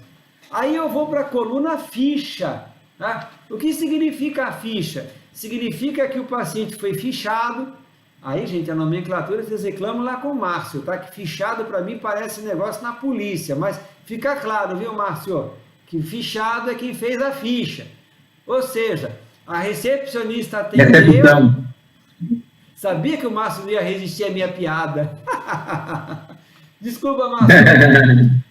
Aí eu vou para a coluna ficha, tá? O que significa a ficha? Significa que o paciente foi fichado. Aí, gente, a nomenclatura vocês reclamam lá com o Márcio, tá? Que fichado para mim parece negócio na polícia, mas fica claro, viu, Márcio? Que fichado é quem fez a ficha. Ou seja, a recepcionista atendeu... Sabia que o Márcio não ia resistir à minha piada. Desculpa, Márcio.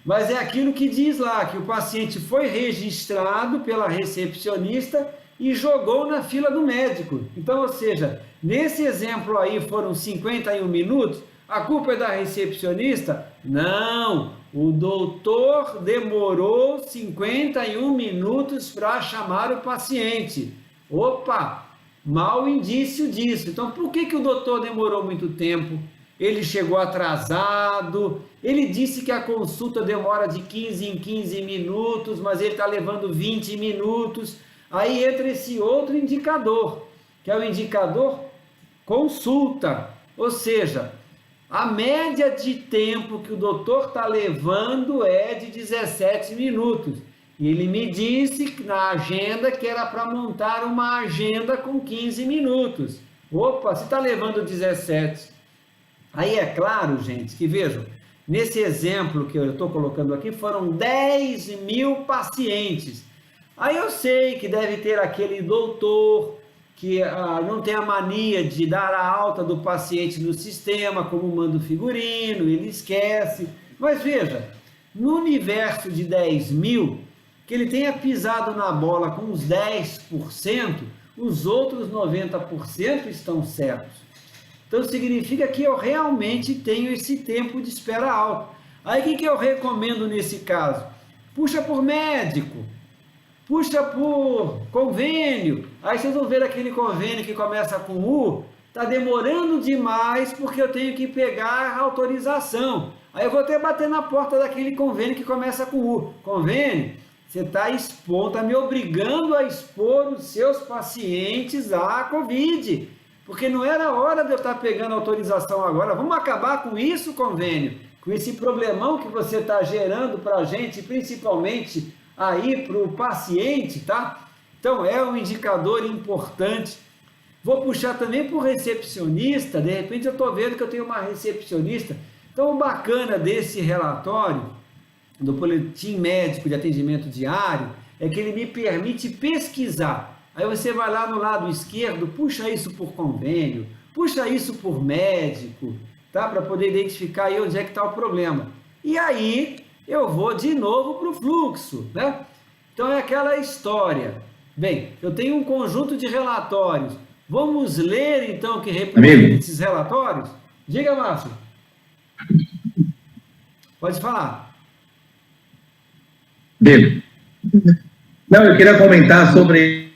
Mas é aquilo que diz lá, que o paciente foi registrado pela recepcionista e jogou na fila do médico. Então, ou seja, nesse exemplo aí foram 51 minutos, a culpa é da recepcionista? Não, o doutor demorou 51 minutos para chamar o paciente. Opa, mau indício disso. Então, por que o doutor demorou muito tempo? Ele chegou atrasado, ele disse que a consulta demora de 15 em 15 minutos, mas ele está levando 20 minutos. Aí entra esse outro indicador, que é o indicador consulta, ou seja, a média de tempo que o doutor está levando é de 17 minutos. E ele me disse na agenda que era para montar uma agenda com 15 minutos. Opa, se está levando 17. Aí é claro, gente, que vejam, nesse exemplo que eu estou colocando aqui, foram 10 mil pacientes. Aí eu sei que deve ter aquele doutor que não tem a mania de dar a alta do paciente no sistema, como manda o figurino, ele esquece. Mas veja, no universo de 10 mil, que ele tenha pisado na bola com uns 10%, os outros 90% estão certos. Então significa que eu realmente tenho esse tempo de espera alto. Aí o que eu recomendo nesse caso? Puxa por médico, puxa por convênio. Aí vocês vão ver aquele convênio que começa com U, está demorando demais porque eu tenho que pegar a autorização. Aí eu vou até bater na porta daquele convênio que começa com U. Convênio, você está expondo, está me obrigando a expor os seus pacientes à Covid. Porque não era hora de eu estar pegando autorização agora. Vamos acabar com isso, convênio, com esse problemão que você está gerando para a gente, principalmente aí para o paciente, tá? Então é um indicador importante. Vou puxar também para o recepcionista. De repente eu estou vendo que eu tenho uma recepcionista. Então o bacana desse relatório, do boletim médico de atendimento diário, é que ele me permite pesquisar. Aí você vai lá no lado esquerdo, puxa isso por convênio, puxa isso por médico, tá? Para poder identificar aí onde é que está o problema. E aí eu vou de novo para o fluxo, né? Então é aquela história. Bem, eu tenho um conjunto de relatórios. Vamos ler então o que representa esses relatórios? Diga, Márcio. Pode falar. Bem, não, eu queria comentar sobre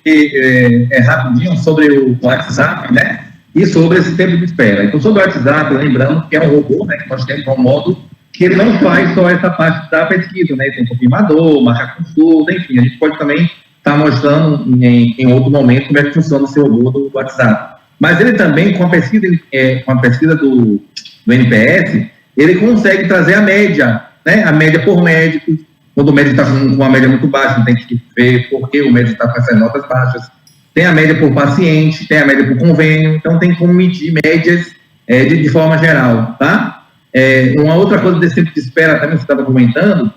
rapidinho sobre o WhatsApp, né? E sobre esse tempo de espera. Então, sobre o WhatsApp, lembrando que é um robô, né? Que nós temos um modo que ele não faz só essa parte da pesquisa, né? Tem confirmador, marca consulta, enfim. A gente pode também estar mostrando em outro momento como é que funciona o seu robô do WhatsApp. Mas ele também, com a pesquisa do NPS, ele consegue trazer a média, né? A média por médico. Quando o médico está com uma média muito baixa, tem que ver por que o médico está com essas notas baixas. Tem a média por paciente, tem a média por convênio, então tem como medir médias de forma geral, tá? Uma outra coisa desse tempo de espera também que você estava comentando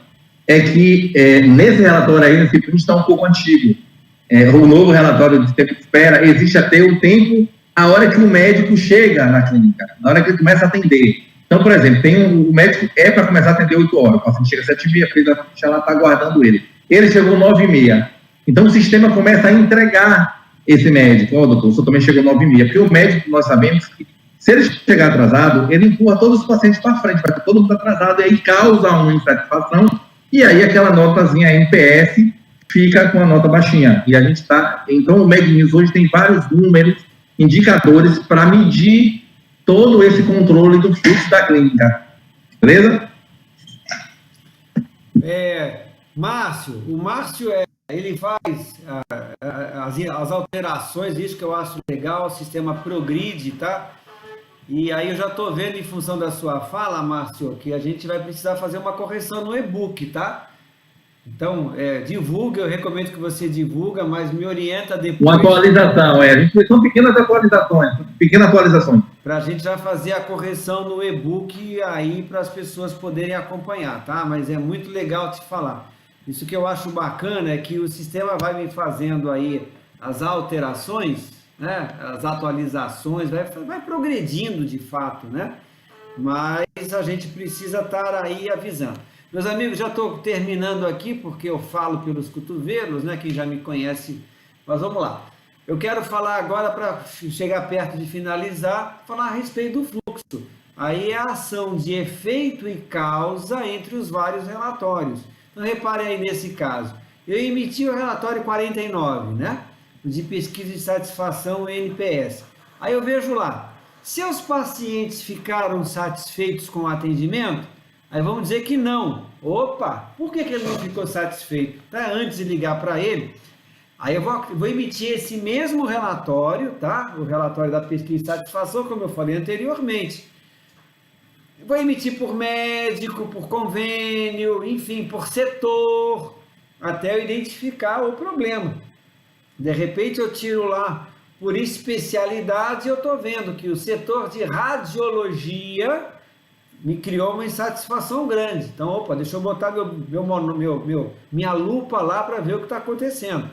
é que nesse relatório aí, esse print está um pouco antigo. O novo relatório de tempo de espera existe até o tempo, a hora que o médico chega na clínica, na hora que ele começa a atender. Então, por exemplo, o médico para começar a atender 8 horas, o paciente chega às 7h30, fez a ficha, ela está aguardando ele. Ele chegou 9h30. Então, o sistema começa a entregar esse médico. Doutor, o senhor também chegou 9h30. Porque o médico, nós sabemos que, se ele chegar atrasado, ele empurra todos os pacientes para frente, vai ter todo mundo atrasado, e aí causa uma insatisfação, e aí aquela notazinha NPS fica com a nota baixinha. E a gente está... Então, o Med News hoje tem vários números, indicadores para medir todo esse controle do fluxo da clínica. Beleza? Márcio, o Márcio ele faz as alterações, isso que eu acho legal, o sistema progride, tá? E aí eu já estou vendo, em função da sua fala, Márcio, que a gente vai precisar fazer uma correção no e-book, tá? Então, divulga, eu recomendo que você divulga, mas me orienta depois. Uma atualização, a gente são pequenas atualizações. Para a gente já fazer a correção no e-book aí para as pessoas poderem acompanhar, tá? Mas é muito legal te falar. Isso que eu acho bacana é que o sistema vai me fazendo aí as alterações, né? As atualizações, vai progredindo de fato, né? Mas a gente precisa estar aí avisando. Meus amigos, já estou terminando aqui, porque eu falo pelos cotovelos, né? Quem já me conhece Mas vamos lá. Eu quero falar agora, para chegar perto de finalizar, falar a respeito do fluxo. Aí é a ação de efeito e causa entre os vários relatórios. Então, repare aí nesse caso. Eu emiti o relatório 49, né? De pesquisa de satisfação NPS. Aí eu vejo lá, seus pacientes ficaram satisfeitos com o atendimento? Aí vamos dizer que não. Opa, por que ele não ficou satisfeito? Tá? Antes de ligar para ele, aí eu vou emitir esse mesmo relatório, tá? O relatório da pesquisa de satisfação, como eu falei anteriormente. Vou emitir por médico, por convênio, enfim, por setor, até eu identificar o problema. De repente eu tiro lá por especialidade e eu estou vendo que o setor de radiologia me criou uma insatisfação grande. Então, opa, deixa eu botar minha lupa lá para ver o que está acontecendo.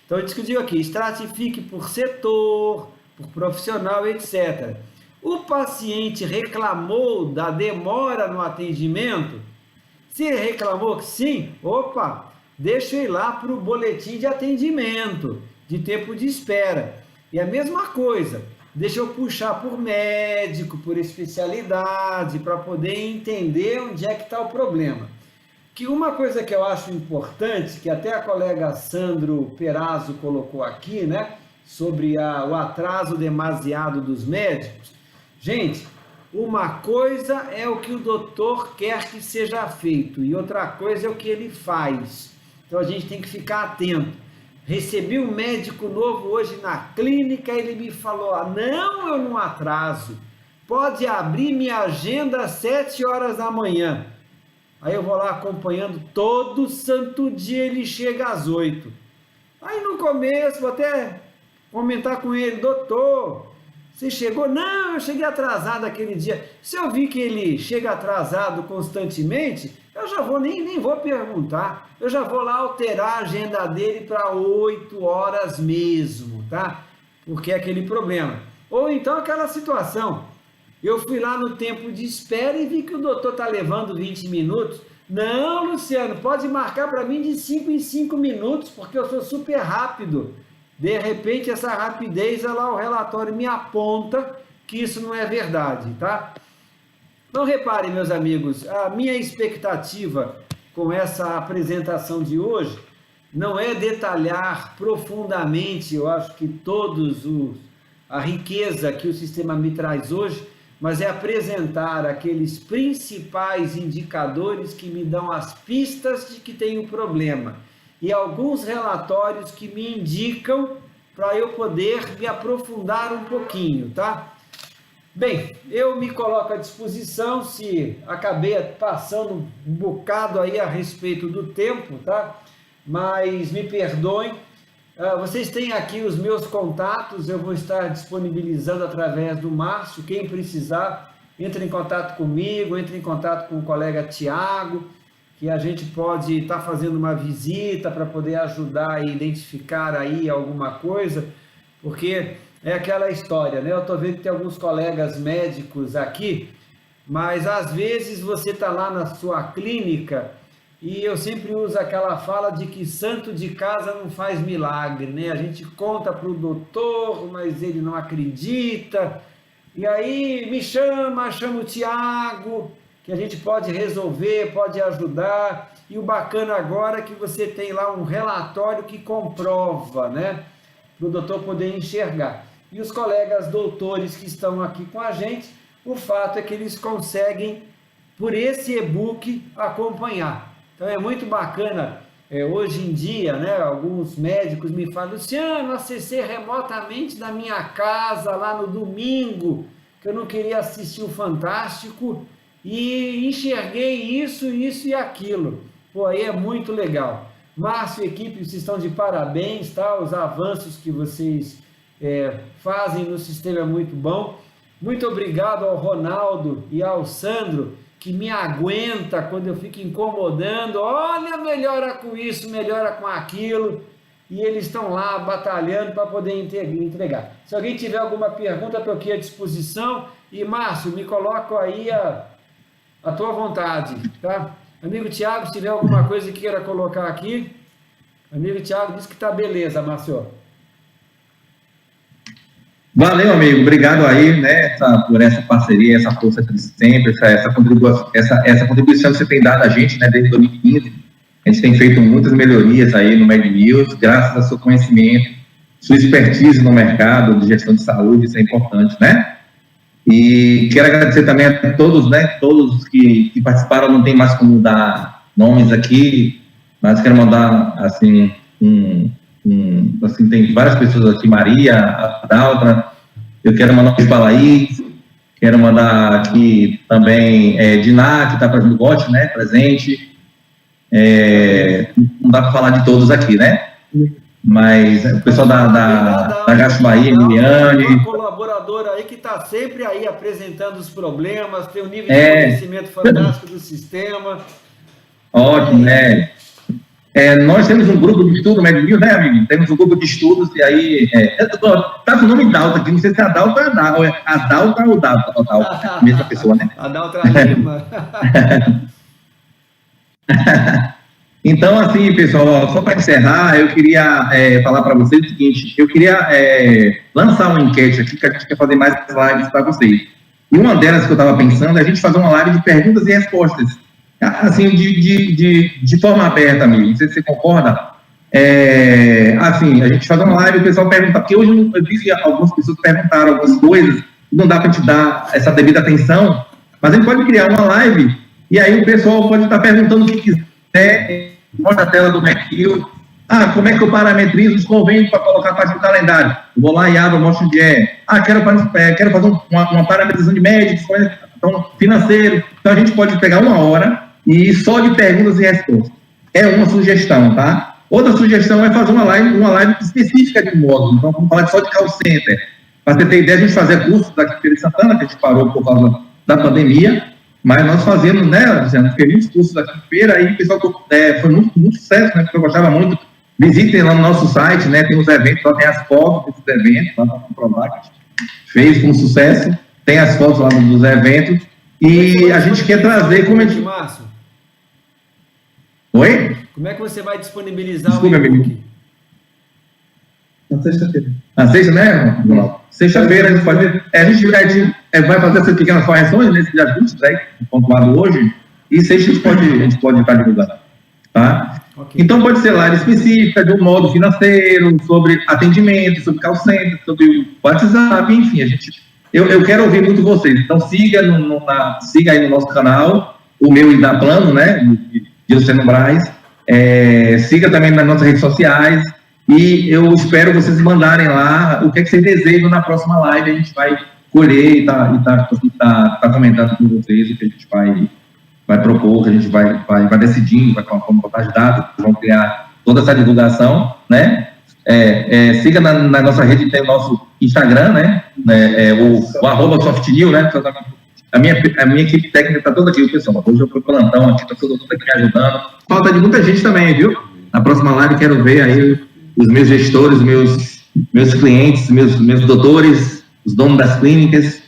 Então, eu digo aqui, estratifique por setor, por profissional, etc. O paciente reclamou da demora no atendimento? Se ele reclamou que sim, opa, deixa eu ir lá para o boletim de atendimento, de tempo de espera. E a mesma coisa, deixa eu puxar por médico, por especialidade, para poder entender onde é que está o problema. Que uma coisa que eu acho importante, que até a colega Sandro Perazzo colocou aqui, né, sobre o atraso demasiado dos médicos. Gente, uma coisa é o que o doutor quer que seja feito e outra coisa é o que ele faz. Então a gente tem que ficar atento. Recebi um médico novo hoje na clínica, ele me falou, não, eu não atraso, pode abrir minha agenda às 7 horas da manhã. Aí eu vou lá acompanhando, todo santo dia ele chega às 8. Aí no começo, vou até comentar com ele, doutor, você chegou? Não, eu cheguei atrasado aquele dia. Se eu vi que ele chega atrasado constantemente, eu já vou, nem vou perguntar, eu já vou lá alterar a agenda dele para 8 horas mesmo, tá? Porque é aquele problema. Ou então aquela situação, eu fui lá no tempo de espera e vi que o doutor está levando 20 minutos. Não, Luciano, pode marcar para mim de 5 em 5 minutos, porque eu sou super rápido. De repente, essa rapidez, lá o relatório me aponta que isso não é verdade, tá? Então, reparem, meus amigos, a minha expectativa com essa apresentação de hoje não é detalhar profundamente, eu acho que a riqueza que o sistema me traz hoje, mas é apresentar aqueles principais indicadores que me dão as pistas de que tem um problema e alguns relatórios que me indicam para eu poder me aprofundar um pouquinho, tá? Bem, eu me coloco à disposição, se acabei passando um bocado aí a respeito do tempo, tá? Mas me perdoem, vocês têm aqui os meus contatos, eu vou estar disponibilizando através do Márcio, quem precisar, entre em contato comigo, entre em contato com o colega Tiago, que a gente pode estar fazendo uma visita para poder ajudar a identificar aí alguma coisa, porque é aquela história, né? Eu estou vendo que tem alguns colegas médicos aqui, mas às vezes você está lá na sua clínica e eu sempre uso aquela fala de que santo de casa não faz milagre, né? A gente conta para o doutor, mas ele não acredita, e aí me chama o Tiago, que a gente pode resolver, pode ajudar, e o bacana agora é que você tem lá um relatório que comprova, né? Para o doutor poder enxergar. E os colegas doutores que estão aqui com a gente, o fato é que eles conseguem, por esse e-book, acompanhar. Então é muito bacana, hoje em dia, né, alguns médicos me falam, Luciano, acessei remotamente da minha casa lá no domingo, que eu não queria assistir o Fantástico, e enxerguei isso e aquilo. Pô, aí é muito legal. Márcio e equipe, vocês estão de parabéns, tá? Os avanços que vocês fazem no sistema é muito bom. Muito obrigado ao Ronaldo e ao Sandro, que me aguenta quando eu fico incomodando. Olha, melhora com isso, melhora com aquilo. E eles estão lá batalhando para poder entregar. Se alguém tiver alguma pergunta, estou aqui à disposição. E Márcio, me coloco aí a tua vontade, tá? Amigo Tiago, se tiver alguma coisa que queira colocar aqui, amigo Tiago disse que tá beleza, Márcio. Valeu, amigo. Obrigado aí, né, por essa parceria, essa força de sempre, essa contribuição que você tem dado a gente, né, desde 2015. A gente tem feito muitas melhorias aí no Med News, graças ao seu conhecimento, sua expertise no mercado de gestão de saúde, isso é importante, né? E quero agradecer também a todos, né, todos que participaram, não tem mais como dar nomes aqui, mas quero mandar, assim, assim, tem várias pessoas aqui, Maria, a Daltra, eu quero mandar um beijo para a Laís, quero mandar aqui também Diná, que está presente no bote, né, presente, não dá para falar de todos aqui, né, mas o pessoal da Gasto Bahia, Emiliane... Uma colaboradora aí que está sempre aí apresentando os problemas, tem um nível de conhecimento fantástico do sistema. Ótimo, né? Nós temos um grupo de estudo, né, amigo? Temos um grupo de estudos, e aí... tá com o nome Dalta aqui, não sei se é a Dalta ou a Dalta ou Dalta, mesma pessoa, né? A Dalta Lima. Então, assim, pessoal, só para encerrar, eu queria falar para vocês o seguinte, eu queria lançar uma enquete aqui, que a gente quer fazer mais lives para vocês. E uma delas que eu estava pensando é a gente fazer uma live de perguntas e respostas, assim, de forma aberta, amigo. Não sei se você concorda. Assim, a gente fazer uma live e o pessoal pergunta, porque hoje eu vi que algumas pessoas perguntaram algumas coisas, e não dá para te dar essa devida atenção, mas a gente pode criar uma live, e aí o pessoal pode estar perguntando o que quiser, mostra a tela do McKill. Como é que eu parametrizo os convênios para colocar a parte do calendário? Eu vou lá e abro, mostro onde é. Quero fazer uma parametrização de médicos, então, financeiro. Então, a gente pode pegar 1 hora e só de perguntas e respostas. É uma sugestão, tá? Outra sugestão é fazer uma live específica de módulo. Então, vamos falar só de call center. Para você ter ideia, a gente fazia curso daqui em Feira de Santana, que a gente parou por causa da pandemia, mas nós fazemos, né, Luciano, muitos cursos aqui em Feira, e o pessoal foi muito sucesso, né, porque eu gostava muito. Visitem lá no nosso site, né, tem os eventos, lá tem as fotos desses eventos, lá para comprovar que a gente fez com sucesso, tem as fotos lá dos eventos, e a gente quer trazer como a gente... Márcio, Oi? como é que você vai disponibilizar Desculpa, o e-book? amigo. Na sexta-feira. Na sexta, né? Sexta-feira a gente pode... a gente vai fazer essas pequenas correções nesses ajustes, né, pontuado hoje, e sexta a gente pode estar divulgando, tá? Okay. Então pode ser live específica, de um modo financeiro, sobre atendimento, sobre call center, sobre WhatsApp, enfim, eu quero ouvir muito vocês. Então siga aí no nosso canal, o meu e da Plano, né, de Luciano Braz, siga também nas nossas redes sociais, e eu espero vocês mandarem lá o que vocês desejam na próxima live, a gente vai colher e tá comentando com vocês o que a gente vai propor, que a gente vai decidindo, vai com uma contagem de dados, vão criar toda essa divulgação, né? Siga na nossa rede, tem o nosso Instagram, né? O @softnew, né? A minha equipe técnica está toda aqui, o pessoal. Hoje eu fui plantão aqui, está todo mundo aqui me ajudando. Falta de muita gente também, viu? Na próxima live quero ver aí os meus gestores, meus clientes, meus doutores, os donos das clínicas,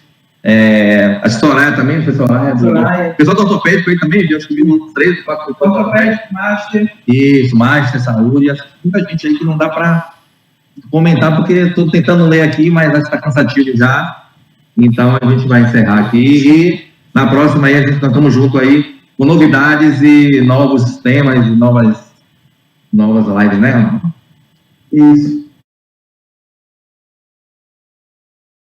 a Soraya também, o pessoal do ortopédico aí também, viu? Acho que vi uns 3, 4 Ortopédico, Master. Isso, Master, Saúde, acho que muita gente aí que não dá para comentar, porque estou tentando ler aqui, mas acho que está cansativo já, então a gente vai encerrar aqui, e na próxima aí nós estamos juntos aí, com novidades e novos temas, e novas lives, né? Isso.